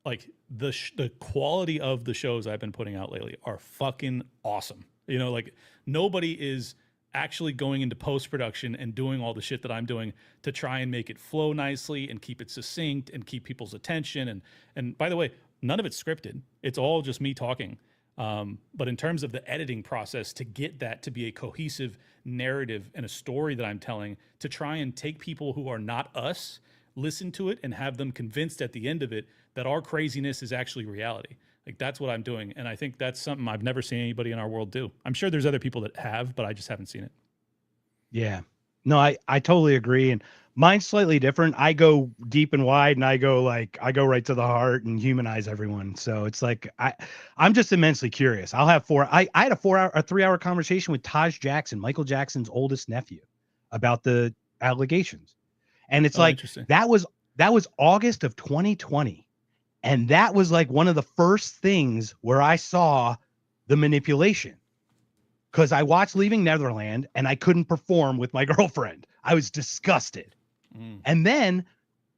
S1: like the quality of the shows I've been putting out lately are fucking awesome. You know, like nobody is actually going into post-production and doing all the shit that I'm doing to try and make it flow nicely and keep it succinct and keep people's attention. And by the way, none of it's scripted. It's all just me talking. But in terms of the editing process, to get that to be a cohesive narrative and a story that I'm telling, to try and take people who are not us, listen to it, and have them convinced at the end of it that our craziness is actually reality. Like, that's what I'm doing. And I think that's something I've never seen anybody in our world do. I'm sure there's other people that have, but I just haven't seen it.
S5: Yeah. No, I totally agree. And mine's slightly different. I go deep and wide, and I go right to the heart and humanize everyone. So it's like I'm just immensely curious. I had a 3-hour conversation with Taj Jackson, Michael Jackson's oldest nephew, about the allegations. And it's like
S1: Interesting.
S5: that was August of 2020. And that was like one of the first things where I saw the manipulation. Because I watched Leaving Neverland and I couldn't perform with my girlfriend. I was disgusted. And then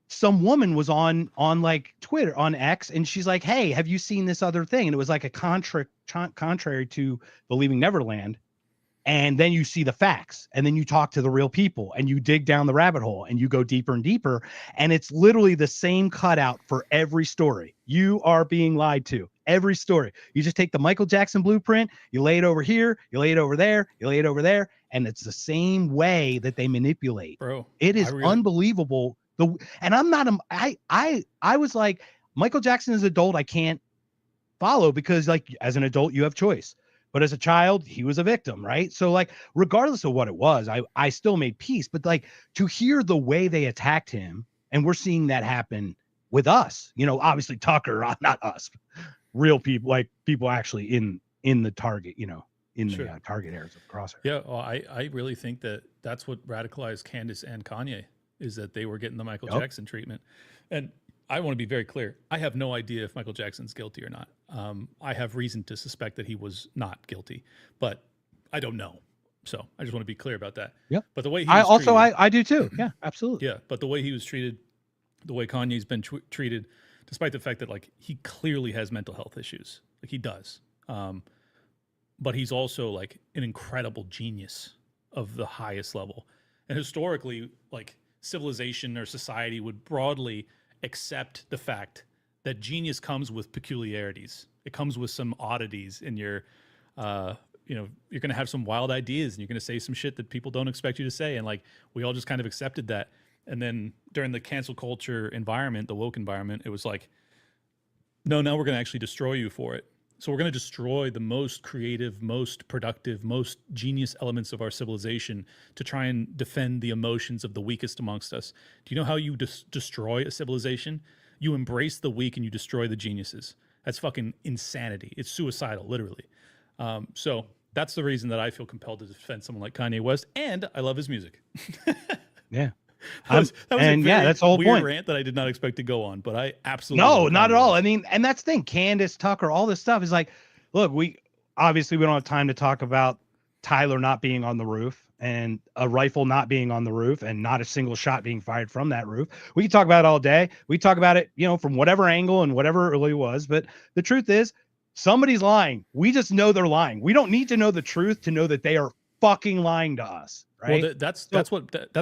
S5: some woman was on like Twitter, on X, and she's like, hey, have you seen this other thing? And it was like a contrary to the Leaving Neverland. And then you see the facts, and then you talk to the real people, and you dig down the rabbit hole, and you go deeper and deeper. And it's literally the same cutout for every story. You are being lied to. Every story. You just take the Michael Jackson blueprint, you lay it over here, you lay it over there, you lay it over there, and it's the same way that they manipulate.
S1: Bro,
S5: it is unbelievable. And I'm not I was like, Michael Jackson is an adult I can't follow, because like as an adult you have choice. But as a child, he was a victim, right? So like, regardless of what it was, I still made peace. But like, to hear the way they attacked him, and we're seeing that happen with us, you know, obviously Tucker, not us, real people, like people actually in the target, you know, in the target areas of Crosshair.
S1: Yeah, well, I really think that that's what radicalized Candace and Kanye, is that they were getting the Michael Jackson treatment. And I want to be very clear. I have no idea if Michael Jackson's guilty or not. I have reason to suspect that he was not guilty, but I don't know. So I just want to be clear about that.
S5: Yep.
S1: But the way he
S5: I
S1: was
S5: also
S1: treated,
S5: I do too. Yeah, absolutely.
S1: yeah, but the way he was treated, the way Kanye's been treated, despite the fact that like he clearly has mental health issues, like he does, but he's also like an incredible genius of the highest level. And historically, like civilization or society would broadly accept the fact that genius comes with peculiarities. It comes with some oddities in your, you're going to have some wild ideas and you're going to say some shit that people don't expect you to say. And like, we all just kind of accepted that. And then during the cancel culture environment, the woke environment, it was like, no, now we're going to actually destroy you for it. So we're going to destroy the most creative, most productive, most genius elements of our civilization to try and defend the emotions of the weakest amongst us. Do you know how you destroy a civilization? You embrace the weak and you destroy the geniuses. That's fucking insanity. It's suicidal, literally. So that's the reason that I feel compelled to defend someone like Kanye West, and I love his music.
S5: Yeah.
S1: That was
S5: and yeah, that's the whole
S1: weird
S5: point.
S1: rant that I did not expect to go on, but I absolutely
S5: No,
S1: love
S5: not
S1: Kanye
S5: at all.
S1: West.
S5: I mean, and that's the thing. Candace Tucker, all this stuff is like, look, we obviously we don't have time to talk about Tyler not being on the roof and a rifle not being on the roof and not a single shot being fired from that roof. We can talk about it all day. We talk about it, from whatever angle and whatever it really was. But the truth is, somebody's lying. We just know they're lying. We don't need to know the truth to know that they are fucking lying to us. Right.
S1: Well, that's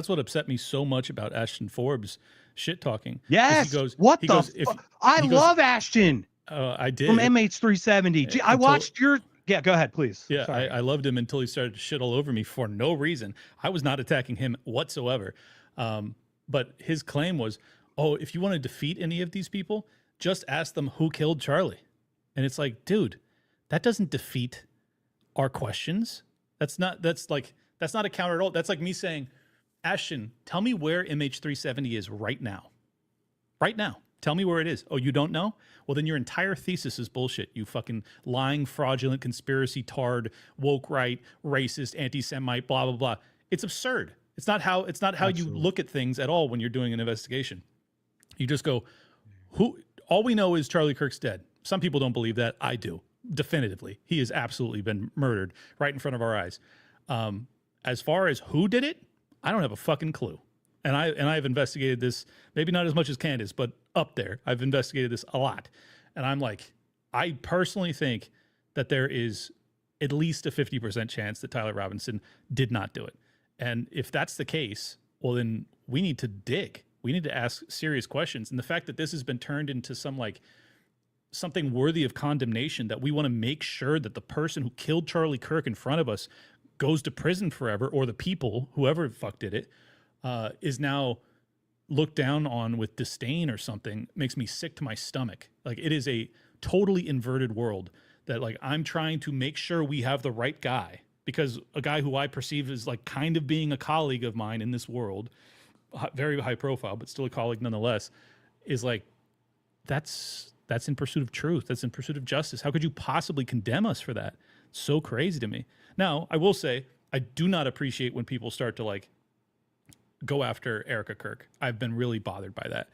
S1: what upset me so much about Ashton Forbes shit talking.
S5: Yes.
S1: He goes,
S5: what
S1: he
S5: the?
S1: goes,
S5: I love Ashton.
S1: I did
S5: From MH370. I watched your. Yeah, go ahead, please.
S1: Yeah,
S5: Sorry.
S1: I loved him until he started to shit all over me for no reason. I was not attacking him whatsoever. But his claim was, oh, if you want to defeat any of these people, just ask them who killed Charlie. And it's like, dude, that doesn't defeat our questions. That's not a counter at all. That's like me saying, Ashton, tell me where MH370 is right now. Right now. Tell me where it is. Oh, you don't know? Well, then your entire thesis is bullshit. You fucking lying, fraudulent, conspiracy tard, woke right, racist, anti-Semite, blah, blah, blah. It's absurd. It's not how you look at things at all when you're doing an investigation. You just go, all we know is Charlie Kirk's dead. Some people don't believe that. I do. Definitively. He has absolutely been murdered right in front of our eyes. As far as who did it, I don't have a fucking clue. And I've investigated this, maybe not as much as Candace, but up there. I've investigated this a lot. And I'm like, I personally think that there is at least a 50% chance that Tyler Robinson did not do it. And if that's the case, well, then we need to dig. We need to ask serious questions. And the fact that this has been turned into something worthy of condemnation, that we want to make sure that the person who killed Charlie Kirk in front of us goes to prison forever, or the people, whoever the fuck did it, is now looked down on with disdain or something, makes me sick to my stomach. Like, it is a totally inverted world that, like, I'm trying to make sure we have the right guy, because a guy who I perceive as like kind of being a colleague of mine in this world, very high profile, but still a colleague nonetheless, is like, that's in pursuit of truth. That's in pursuit of justice. How could you possibly condemn us for that? It's so crazy to me. Now, I will say, I do not appreciate when people start to like go after Erica Kirk. I've been really bothered by that,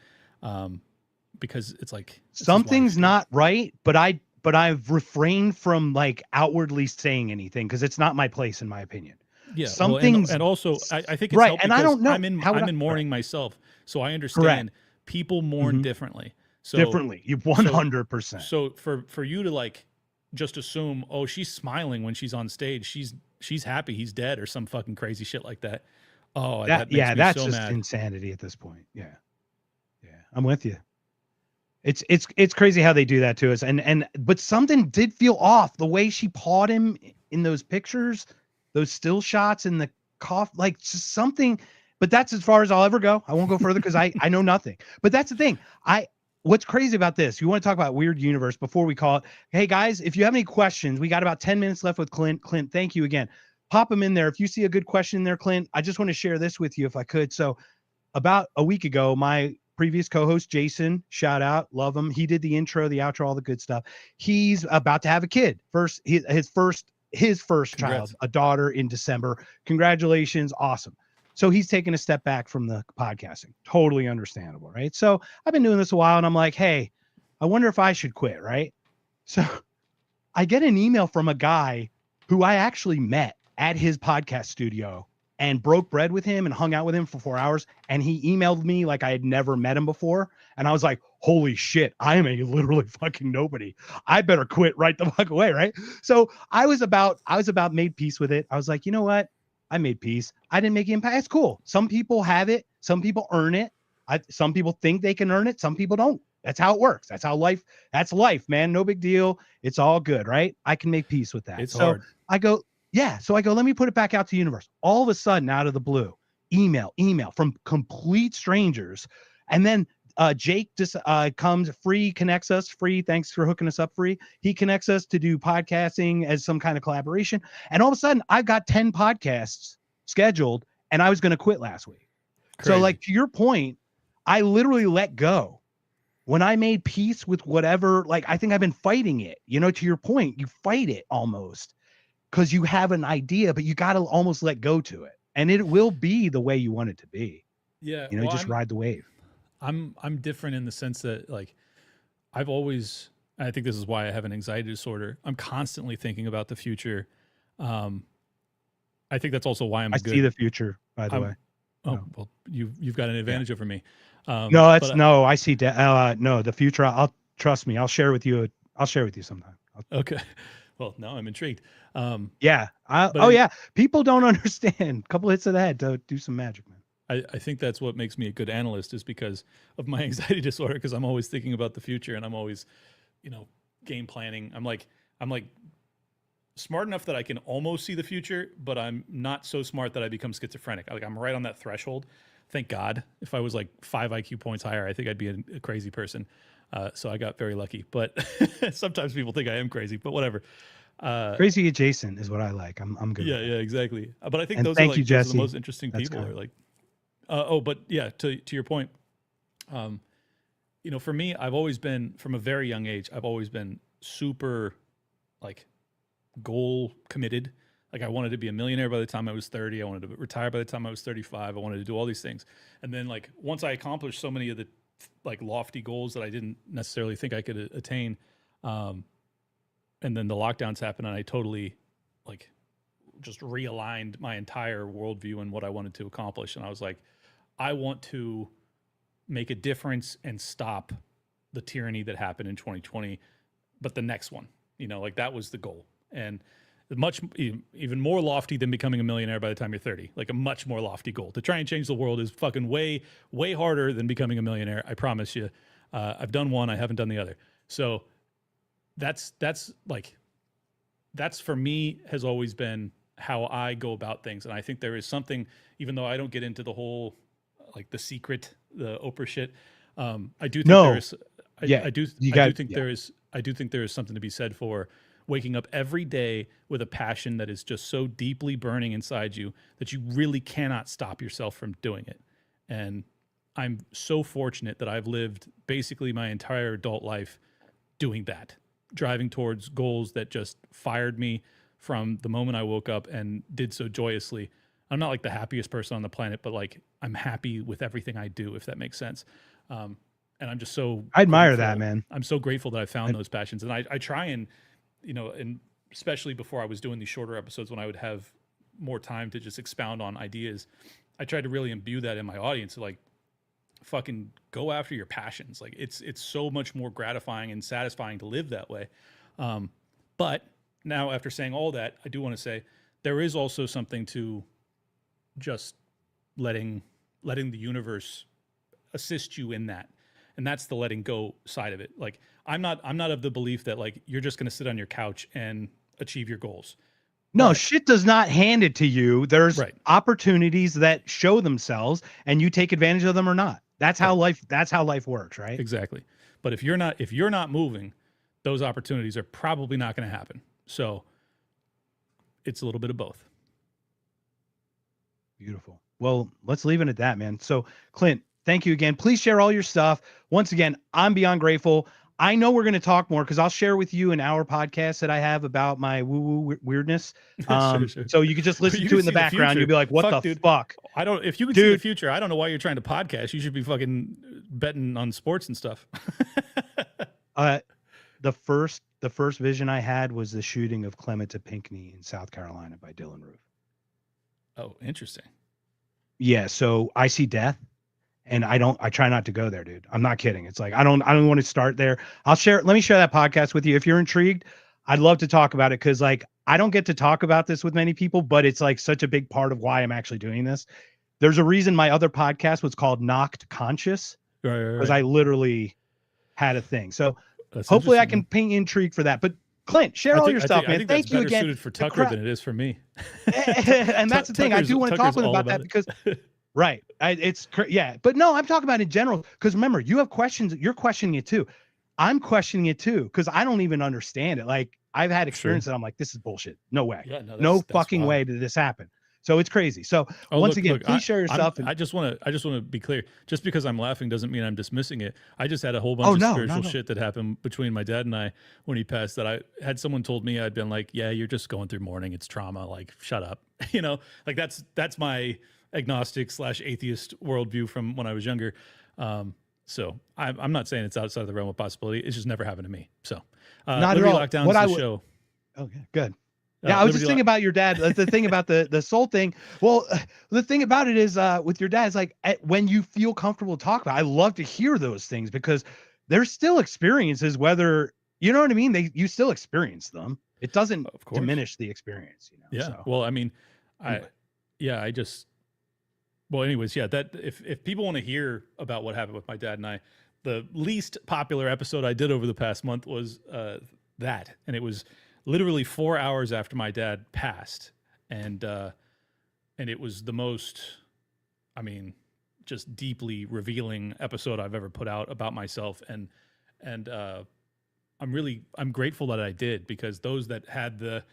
S1: because it's like
S5: something's not right, but I've refrained from like outwardly saying anything because it's not my place, in my opinion.
S1: Yeah,
S5: something's
S1: and also I think it's
S5: right, and I don't know.
S1: I'm in mourning myself, so I understand people mourn differently. So
S5: differently, you 100%.
S1: So for you to like just assume, oh, she's smiling when she's on stage, she's happy he's dead or some fucking crazy shit like that. Oh, that makes me
S5: that's
S1: so
S5: just
S1: mad.
S5: Insanity at this point. Yeah, I'm with you. It's crazy how they do that to us, but something did feel off. The way she pawed him in those pictures, those still shots in the cough, like just something. But that's as far as I'll ever go. I won't go further because I know nothing. But that's the thing. What's crazy about this? You want to talk about weird universe before we call it? Hey guys, if you have any questions, we got about 10 minutes left with Clint. Clint, thank you again. Pop them in there. If you see a good question there, Clint, I just want to share this with you if I could. So about a week ago, my previous co-host, Jason, shout out, love him. He did the intro, the outro, all the good stuff. He's about to have a kid. His first child, a daughter in December. Congratulations. Awesome. So he's taking a step back from the podcasting. Totally understandable, right? So I've been doing this a while and I'm like, hey, I wonder if I should quit, right? So I get an email from a guy who I actually met at his podcast studio and broke bread with him and hung out with him for 4 hours. And he emailed me like I had never met him before. And I was like, holy shit, I am a literally fucking nobody. I better quit right the fuck away. Right. So I was about made peace with it. I was like, you know what? I made peace. I didn't make impact. It's cool. Some people have it. Some people earn it. Some people think they can earn it. Some people don't. That's how it works. That's life, man. No big deal. It's all good. Right. I can make peace with that.
S1: It's
S5: so
S1: hard.
S5: I go, yeah. So I go, let me put it back out to the universe. All of a sudden, out of the blue, email from complete strangers. And then Jake just comes free, connects us free. Thanks for hooking us up free. He connects us to do podcasting as some kind of collaboration. And all of a sudden, I've got 10 podcasts scheduled, and I was going to quit last week.
S1: Crazy.
S5: So, like, to your point, I literally let go. When I made peace with whatever, like, I think I've been fighting it, you know, to your point, you fight it almost because you have an idea, but you got to almost let go to it. And it will be the way you want it to be.
S1: Yeah.
S5: You know, just ride the wave.
S1: I'm different in the sense that, like, I've always, I think this is why I have an anxiety disorder. I'm constantly thinking about the future. I think that's also why I
S5: see the future, by the way.
S1: Oh, well, you've got an advantage over me.
S5: No, I see. No, the future. Trust me. I'll share with you sometime.
S1: Okay. Well, now I'm intrigued.
S5: Yeah. Yeah. People don't understand. A couple hits of the head to do some magic, man.
S1: I think that's what makes me a good analyst, is because of my anxiety disorder, because I'm always thinking about the future and I'm always, game planning. I'm like smart enough that I can almost see the future, but I'm not so smart that I become schizophrenic. Like, I'm right on that threshold. Thank God. If I was like 5 IQ points higher, I think I'd be a crazy person. So I got very lucky, but sometimes people think I am crazy, but whatever.
S5: Crazy adjacent is what I like. I'm good.
S1: Yeah, exactly. But I think
S5: and
S1: those
S5: thank
S1: are
S5: you,
S1: those are
S5: Jesse.
S1: the most interesting people. Are like, but yeah, to your point, for me, I've always been, from a very young age, I've always been super, like, goal committed. Like, I wanted to be a millionaire by the time I was 30. I wanted to retire by the time I was 35. I wanted to do all these things. And then, like, once I accomplished so many of the, like, lofty goals that I didn't necessarily think I could attain, and then the lockdowns happened, and I totally, like, just realigned my entire worldview and what I wanted to accomplish. And I was like, I want to make a difference and stop the tyranny that happened in 2020, but the next one, like, that was the goal. And much even more lofty than becoming a millionaire by the time you're 30, like, a much more lofty goal. To try and change the world is fucking way harder than becoming a millionaire. I promise you. I've done one, I haven't done the other. So that's for me has always been how I go about things. And I think there is something, even though I don't get into the whole, like, The Secret, the Oprah shit. I do think I do think there is something to be said for waking up every day with a passion that is just so deeply burning inside you that you really cannot stop yourself from doing it. And I'm so fortunate that I've lived basically my entire adult life doing that, driving towards goals that just fired me from the moment I woke up, and did so joyously. I'm not, like, the happiest person on the planet, but, like, I'm happy with everything I do, if that makes sense. And I'm just so
S5: I admire that, man.
S1: I'm so grateful that I found those passions. And I try and, and especially before I was doing these shorter episodes, when I would have more time to just expound on ideas, I tried to really imbue that in my audience. Like, fucking go after your passions. Like, it's so much more gratifying and satisfying to live that way. But now, after saying all that, I do want to say there is also something to just letting the universe assist you in that. And that's the letting go side of it. Like, I'm not of the belief that, like, you're just going to sit on your couch and achieve your goals.
S5: No, shit does not hand it to you. There's opportunities that show themselves, and you take advantage of them or not. That's how life works, right?
S1: Exactly. But if you're not moving, those opportunities are probably not going to happen. So it's a little bit of both.
S5: Beautiful. Well, let's leave it at that, man. So, Clint, thank you again. Please share all your stuff. Once again, I'm beyond grateful. I know we're going to talk more, because I'll share with you an hour podcast that I have about my woo-woo weirdness.
S1: Sure.
S5: So you can just listen to it in the background. You'll be like, what the fuck?
S1: If you can see the future, I don't know why you're trying to podcast. You should be fucking betting on sports and stuff.
S5: The first vision I had was the shooting of Clement to Pinckney in South Carolina by Dylan Roof.
S1: Oh, interesting.
S5: Yeah, so I see death, and I try not to go there, dude. I'm not kidding. It's like I don't want to start there. Let me share that podcast with you if you're intrigued. I'd love to talk about it because like I don't get to talk about this with many people, but it's like such a big part of why I'm actually doing this. There's a reason my other podcast was called Knocked Conscious, because I literally had a thing. So
S1: That's
S5: hopefully I
S1: interesting,
S5: can
S1: man.
S5: paint intrigue for that. But Clint, share all your stuff,
S1: I
S5: man.
S1: think that's
S5: Thank you
S1: better
S5: again.
S1: suited for Tucker than it is for me.
S5: And that's the thing. I do want to talk with him about that because right. Yeah. But no, I'm talking about in general. Because remember, you have questions. You're questioning it too. I'm questioning it too because I don't even understand it. Like I've had experience that I'm like, this is bullshit. No way.
S1: Yeah, no,
S5: No
S1: that's
S5: fucking
S1: wild.
S5: way did this happen. So it's crazy. So
S1: Oh,
S5: once
S1: look,
S5: again,
S1: look,
S5: please share your stuff.
S1: I just want to be clear. Just because I'm laughing doesn't mean I'm dismissing it. I just had a whole bunch of spiritual shit that happened between my dad and I when he passed. That I had someone told me, I'd been like, yeah, you're just going through mourning. It's trauma. Like, shut up. You know, like that's my agnostic / atheist worldview from when I was younger. So I'm not saying it's outside of the realm of possibility. It's just never happened to me. So
S5: Not
S1: Liberty
S5: at all.
S1: Lockdown
S5: What
S1: is
S5: I
S1: the
S5: would-
S1: show.
S5: Okay, good. Yeah, I was just thinking about your dad. The thing about the soul thing. Well, the thing about it is with your dad is like when you feel comfortable to talk about it, I love to hear those things because there's still experiences, whether you know what I mean, you still experience them. It doesn't diminish the experience, you know.
S1: Yeah.
S5: So.
S1: Well, I mean,
S5: Anyway.
S1: anyways, yeah, that if people want to hear about what happened with my dad and I, the least popular episode I did over the past month was that. And it was literally 4 hours after my dad passed. And it was the most, I mean, just deeply revealing episode I've ever put out about myself. And I'm grateful that I did, because those that had the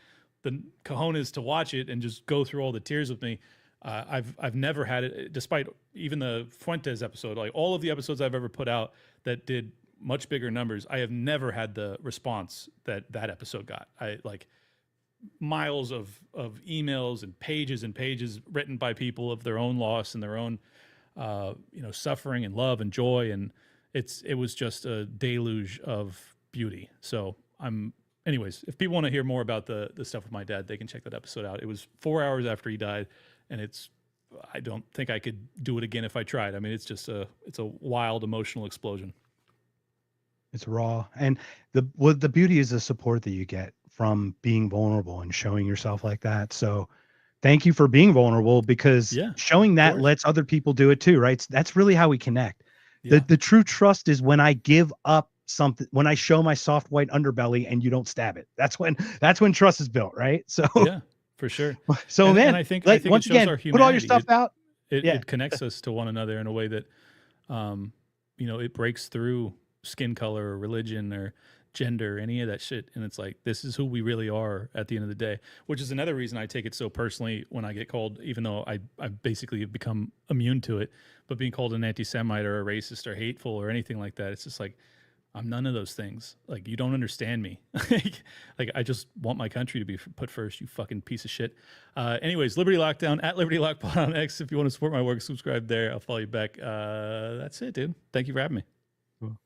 S1: cojones to watch it and just go through all the tears with me, I've never had it, despite even the Fuentes episode, like all of the episodes I've ever put out that did much bigger numbers, I have never had the response that episode got. I like miles of emails and pages written by people of their own loss and their own suffering and love and joy, and it was just a deluge of beauty. So anyways, if people want to hear more about the stuff with my dad, they can check that episode out. It was 4 hours after he died, and I don't think I could do it again if I tried. I mean, it's a wild emotional explosion.
S5: It's raw, and the beauty is the support that you get from being vulnerable and showing yourself like that. So thank you for being vulnerable, because showing that lets other people do it too, right? That's really how we connect. Yeah. The true trust is when I give up something, when I show my soft white underbelly and you don't stab it. That's when trust is built, right? So
S1: yeah, for sure.
S5: So
S1: and I think
S5: once
S1: it shows
S5: again,
S1: our humanity.
S5: put all your stuff out.
S1: It connects us to one another in a way that it breaks through skin color or religion or gender, any of that shit. And it's like, this is who we really are at the end of the day, which is another reason I take it so personally when I get called, even though I basically have become immune to it, but being called an anti-Semite or a racist or hateful or anything like that, it's just like, I'm none of those things. Like, you don't understand me. like I just want my country to be put first, you fucking piece of shit. Anyways, Liberty Lockdown at Liberty Lockpod on X. If you want to support my work, subscribe there. I'll follow you back. That's it, dude. Thank you for having me.
S5: Cool.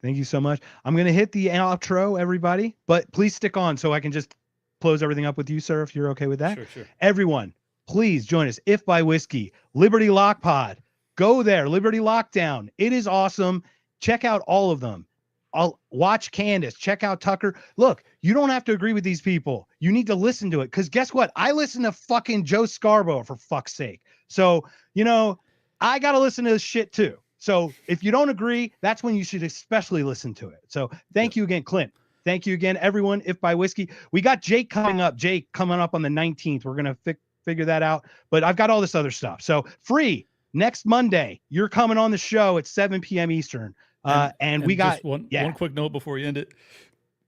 S5: Thank you so much. I'm going to hit the outro, everybody, but please stick on so I can just close everything up with you, sir, if you're okay with that.
S1: Sure.
S5: Everyone, please join us. If by Whiskey, Liberty Lockpod, go there. Liberty Lockdown. It is awesome. Check out all of them. I'll watch Candace, check out Tucker. Look, you don't have to agree with these people. You need to listen to it. Because guess what? I listen to fucking Joe Scarborough, for fuck's sake. So, I got to listen to this shit too. So if you don't agree, that's when you should especially listen to it. So thank you again, Clint. Thank you again, everyone. If by Whiskey, we got Jake coming up. Jake coming up on the 19th. We're going to figure that out. But I've got all this other stuff. So free next Monday. You're coming on the show at 7 p.m. Eastern. And we got
S1: one quick note before we end it.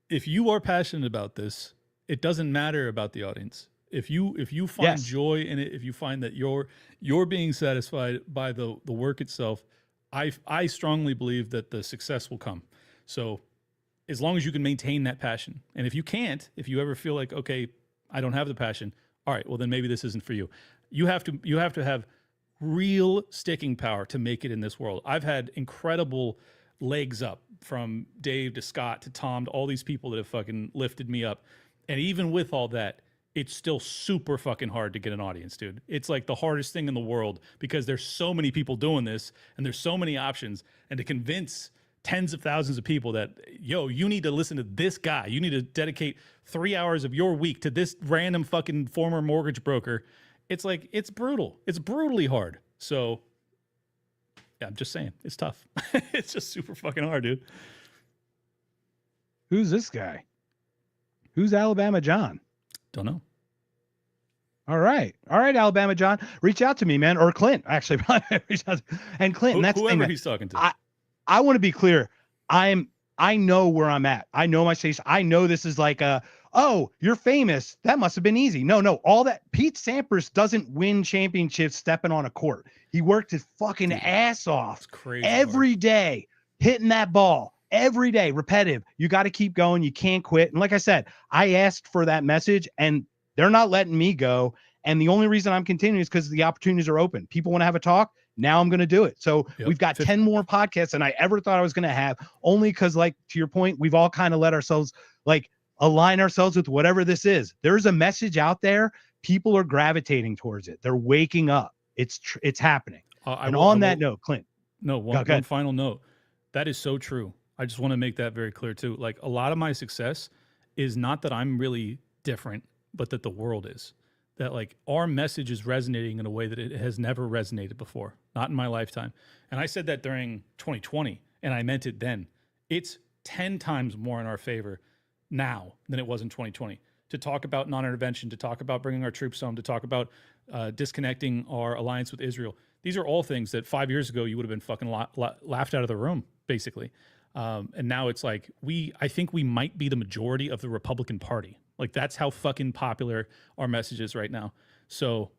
S1: If you are passionate about this, it doesn't matter about the audience. If you find joy in it, if you find that you're being satisfied by the work itself, I strongly believe that the success will come. So as long as you can maintain that passion, and if you can't, if you ever feel like, okay, I don't have the passion, all right, well then maybe this isn't for you. You have to have real sticking power to make it in this world. I've had incredible legs up, from Dave to Scott to Tom to all these people that have fucking lifted me up. And even with all that, it's still super fucking hard to get an audience, dude. It's like the hardest thing in the world because there's so many people doing this and there's so many options. And to convince tens of thousands of people that, yo, you need to listen to this guy. You need to dedicate 3 hours of your week to this random fucking former mortgage broker. It's like, it's brutal. It's brutally hard. So yeah, I'm just saying, it's tough. It's just super fucking hard, dude.
S5: Who's this guy? Who's Alabama John?
S1: Don't know.
S5: All right, Alabama John, reach out to me, man, or Clint. Actually, reach out to, and Clint. And that's the thing,
S1: Whoever
S5: man.
S1: he's talking to.
S5: I want to be clear. I know where I'm at. I know my station. I know this is like oh, you're famous. That must have been easy. No, all that. Pete Sampras doesn't win championships stepping on a court. He worked his fucking ass off every day, hitting that ball every day, repetitive. You got to keep going. You can't quit. And like I said, I asked for that message and they're not letting me go. And the only reason I'm continuing is because the opportunities are open. People want to have a talk. Now I'm going to do it. So we've got 10 more podcasts than I ever thought I was going to have, only because, like, to your point, we've all kind of let ourselves like align ourselves with whatever this is. There's a message out there. People are gravitating towards it. They're waking up. It's happening. That note, Clint.
S1: No, one final note. That is so true. I just want to make that very clear too. Like, a lot of my success is not that I'm really different, but that the world is. That, like, our message is resonating in a way that it has never resonated before, not in my lifetime. And I said that during 2020, and I meant it then. It's 10 times more in our favor now than it was in 2020. To talk about non-intervention, to talk about bringing our troops home, to talk about disconnecting our alliance with Israel. These are all things that 5 years ago you would have been fucking laughed out of the room, basically. And now it's like, I think we might be the majority of the Republican Party. Like, that's how fucking popular our message is right now. So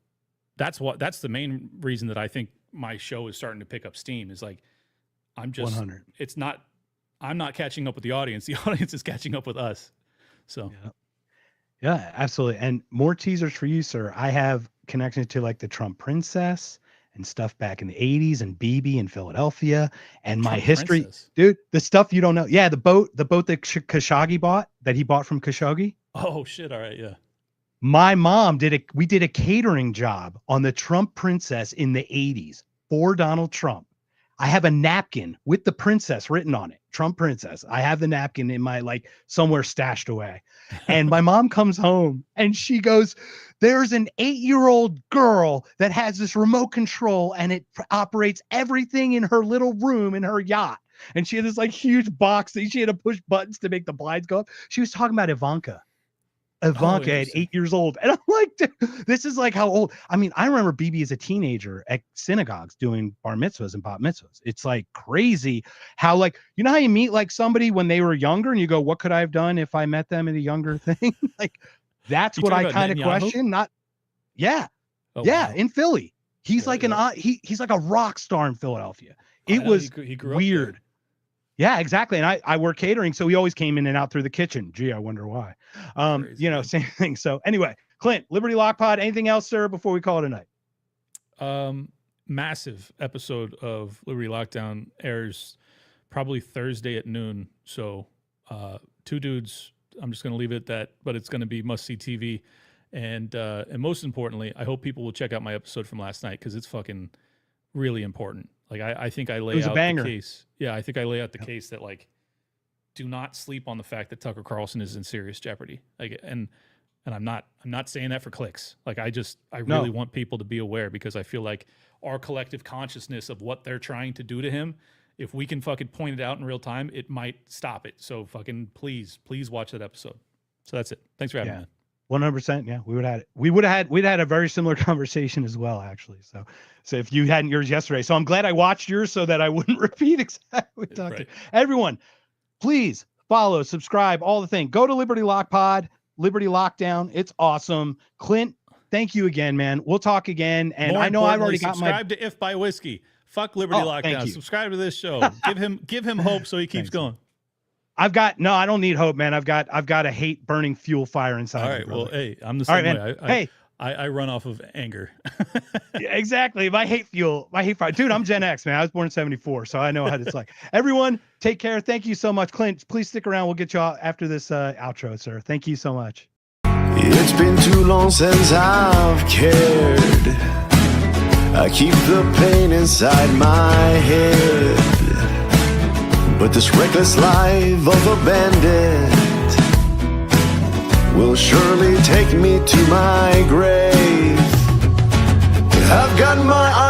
S1: that's the main reason that I think my show is starting to pick up steam, is like, I'm just
S5: 100.
S1: I'm not catching up with the audience. The audience is catching up with us. So
S5: yeah, absolutely. And more teasers for you, sir. I have connections to, like, the Trump princess and stuff back in the 80s, and BB in Philadelphia, and my history,
S1: princess.
S5: Dude, the stuff you don't know. Yeah, the boat that Khashoggi bought, that he bought from Khashoggi.
S1: Oh shit. All right. Yeah.
S5: My mom we did a catering job on the Trump princess in the 80s for Donald Trump. I have a napkin with the princess written on it, Trump princess. I have the napkin in my, like, somewhere stashed away. And my mom comes home and she goes, there's an 8-year-old girl that has this remote control and it operates everything in her little room in her yacht. And she had this, like, huge box that she had to push buttons to make the blinds go up. She was talking about Ivanka. Ivanka at 8 years old. And I'm like, dude, this is like how old. I mean, I remember BB as a teenager at synagogues doing bar mitzvahs and bat mitzvahs. It's like crazy how, like, you know how you meet, like, somebody when they were younger and you go, what could I have done if I met them at a younger thing? Like, that's what I kind of question. Yeah. In Philly. He's like he's like a rock star in Philadelphia. It was
S1: he grew
S5: weird. Yeah, exactly. And I work catering, so he always came in and out through the kitchen. Gee, I wonder why. Same thing. So anyway, Clint, Liberty Lock Pod, anything else, sir, before we call it a night?
S1: Massive episode of Liberty Lockdown airs probably Thursday at noon. So two dudes, I'm just going to leave it at that, but it's going to be must-see TV. And most importantly, I hope people will check out my episode from last night, because it's fucking really important. Like, I think I lay out the case. Yeah, I think I lay out the case that, like, do not sleep on the fact that Tucker Carlson is in serious jeopardy. Like, and I'm not saying that for clicks. Like, I really want people to be aware, because I feel like our collective consciousness of what they're trying to do to him, if we can fucking point it out in real time, it might stop it. So fucking please watch that episode. So that's it. Thanks for having me.
S5: 100%. Yeah, we'd had a very similar conversation as well, actually. So if you hadn't yours yesterday, so I'm glad I watched yours so that I wouldn't repeat exactly what we talked about. Everyone, please follow, subscribe, all the thing. Go to Liberty Lock Pod, Liberty Lockdown. It's awesome. Clint, thank you again, man. We'll talk again. And
S1: more
S5: I know I've already got
S1: subscribe to If by Whiskey. Fuck Liberty Lockdown. Subscribe to this show. give him hope so he keeps going.
S5: I don't need hope, man. I've got a hate burning fuel fire inside.
S1: All right. Well, hey, I'm the same way. I run off of anger.
S5: Yeah, exactly. My hate fire. Dude, I'm Gen X, man. I was born in 74, so I know how it's like. Everyone, take care. Thank you so much. Clint, please stick around. We'll get you all after this outro, sir. Thank you so much.
S11: It's been too long since I've cared. I keep the pain inside my head. But this reckless life of a bandit will surely take me to my grave. I've got my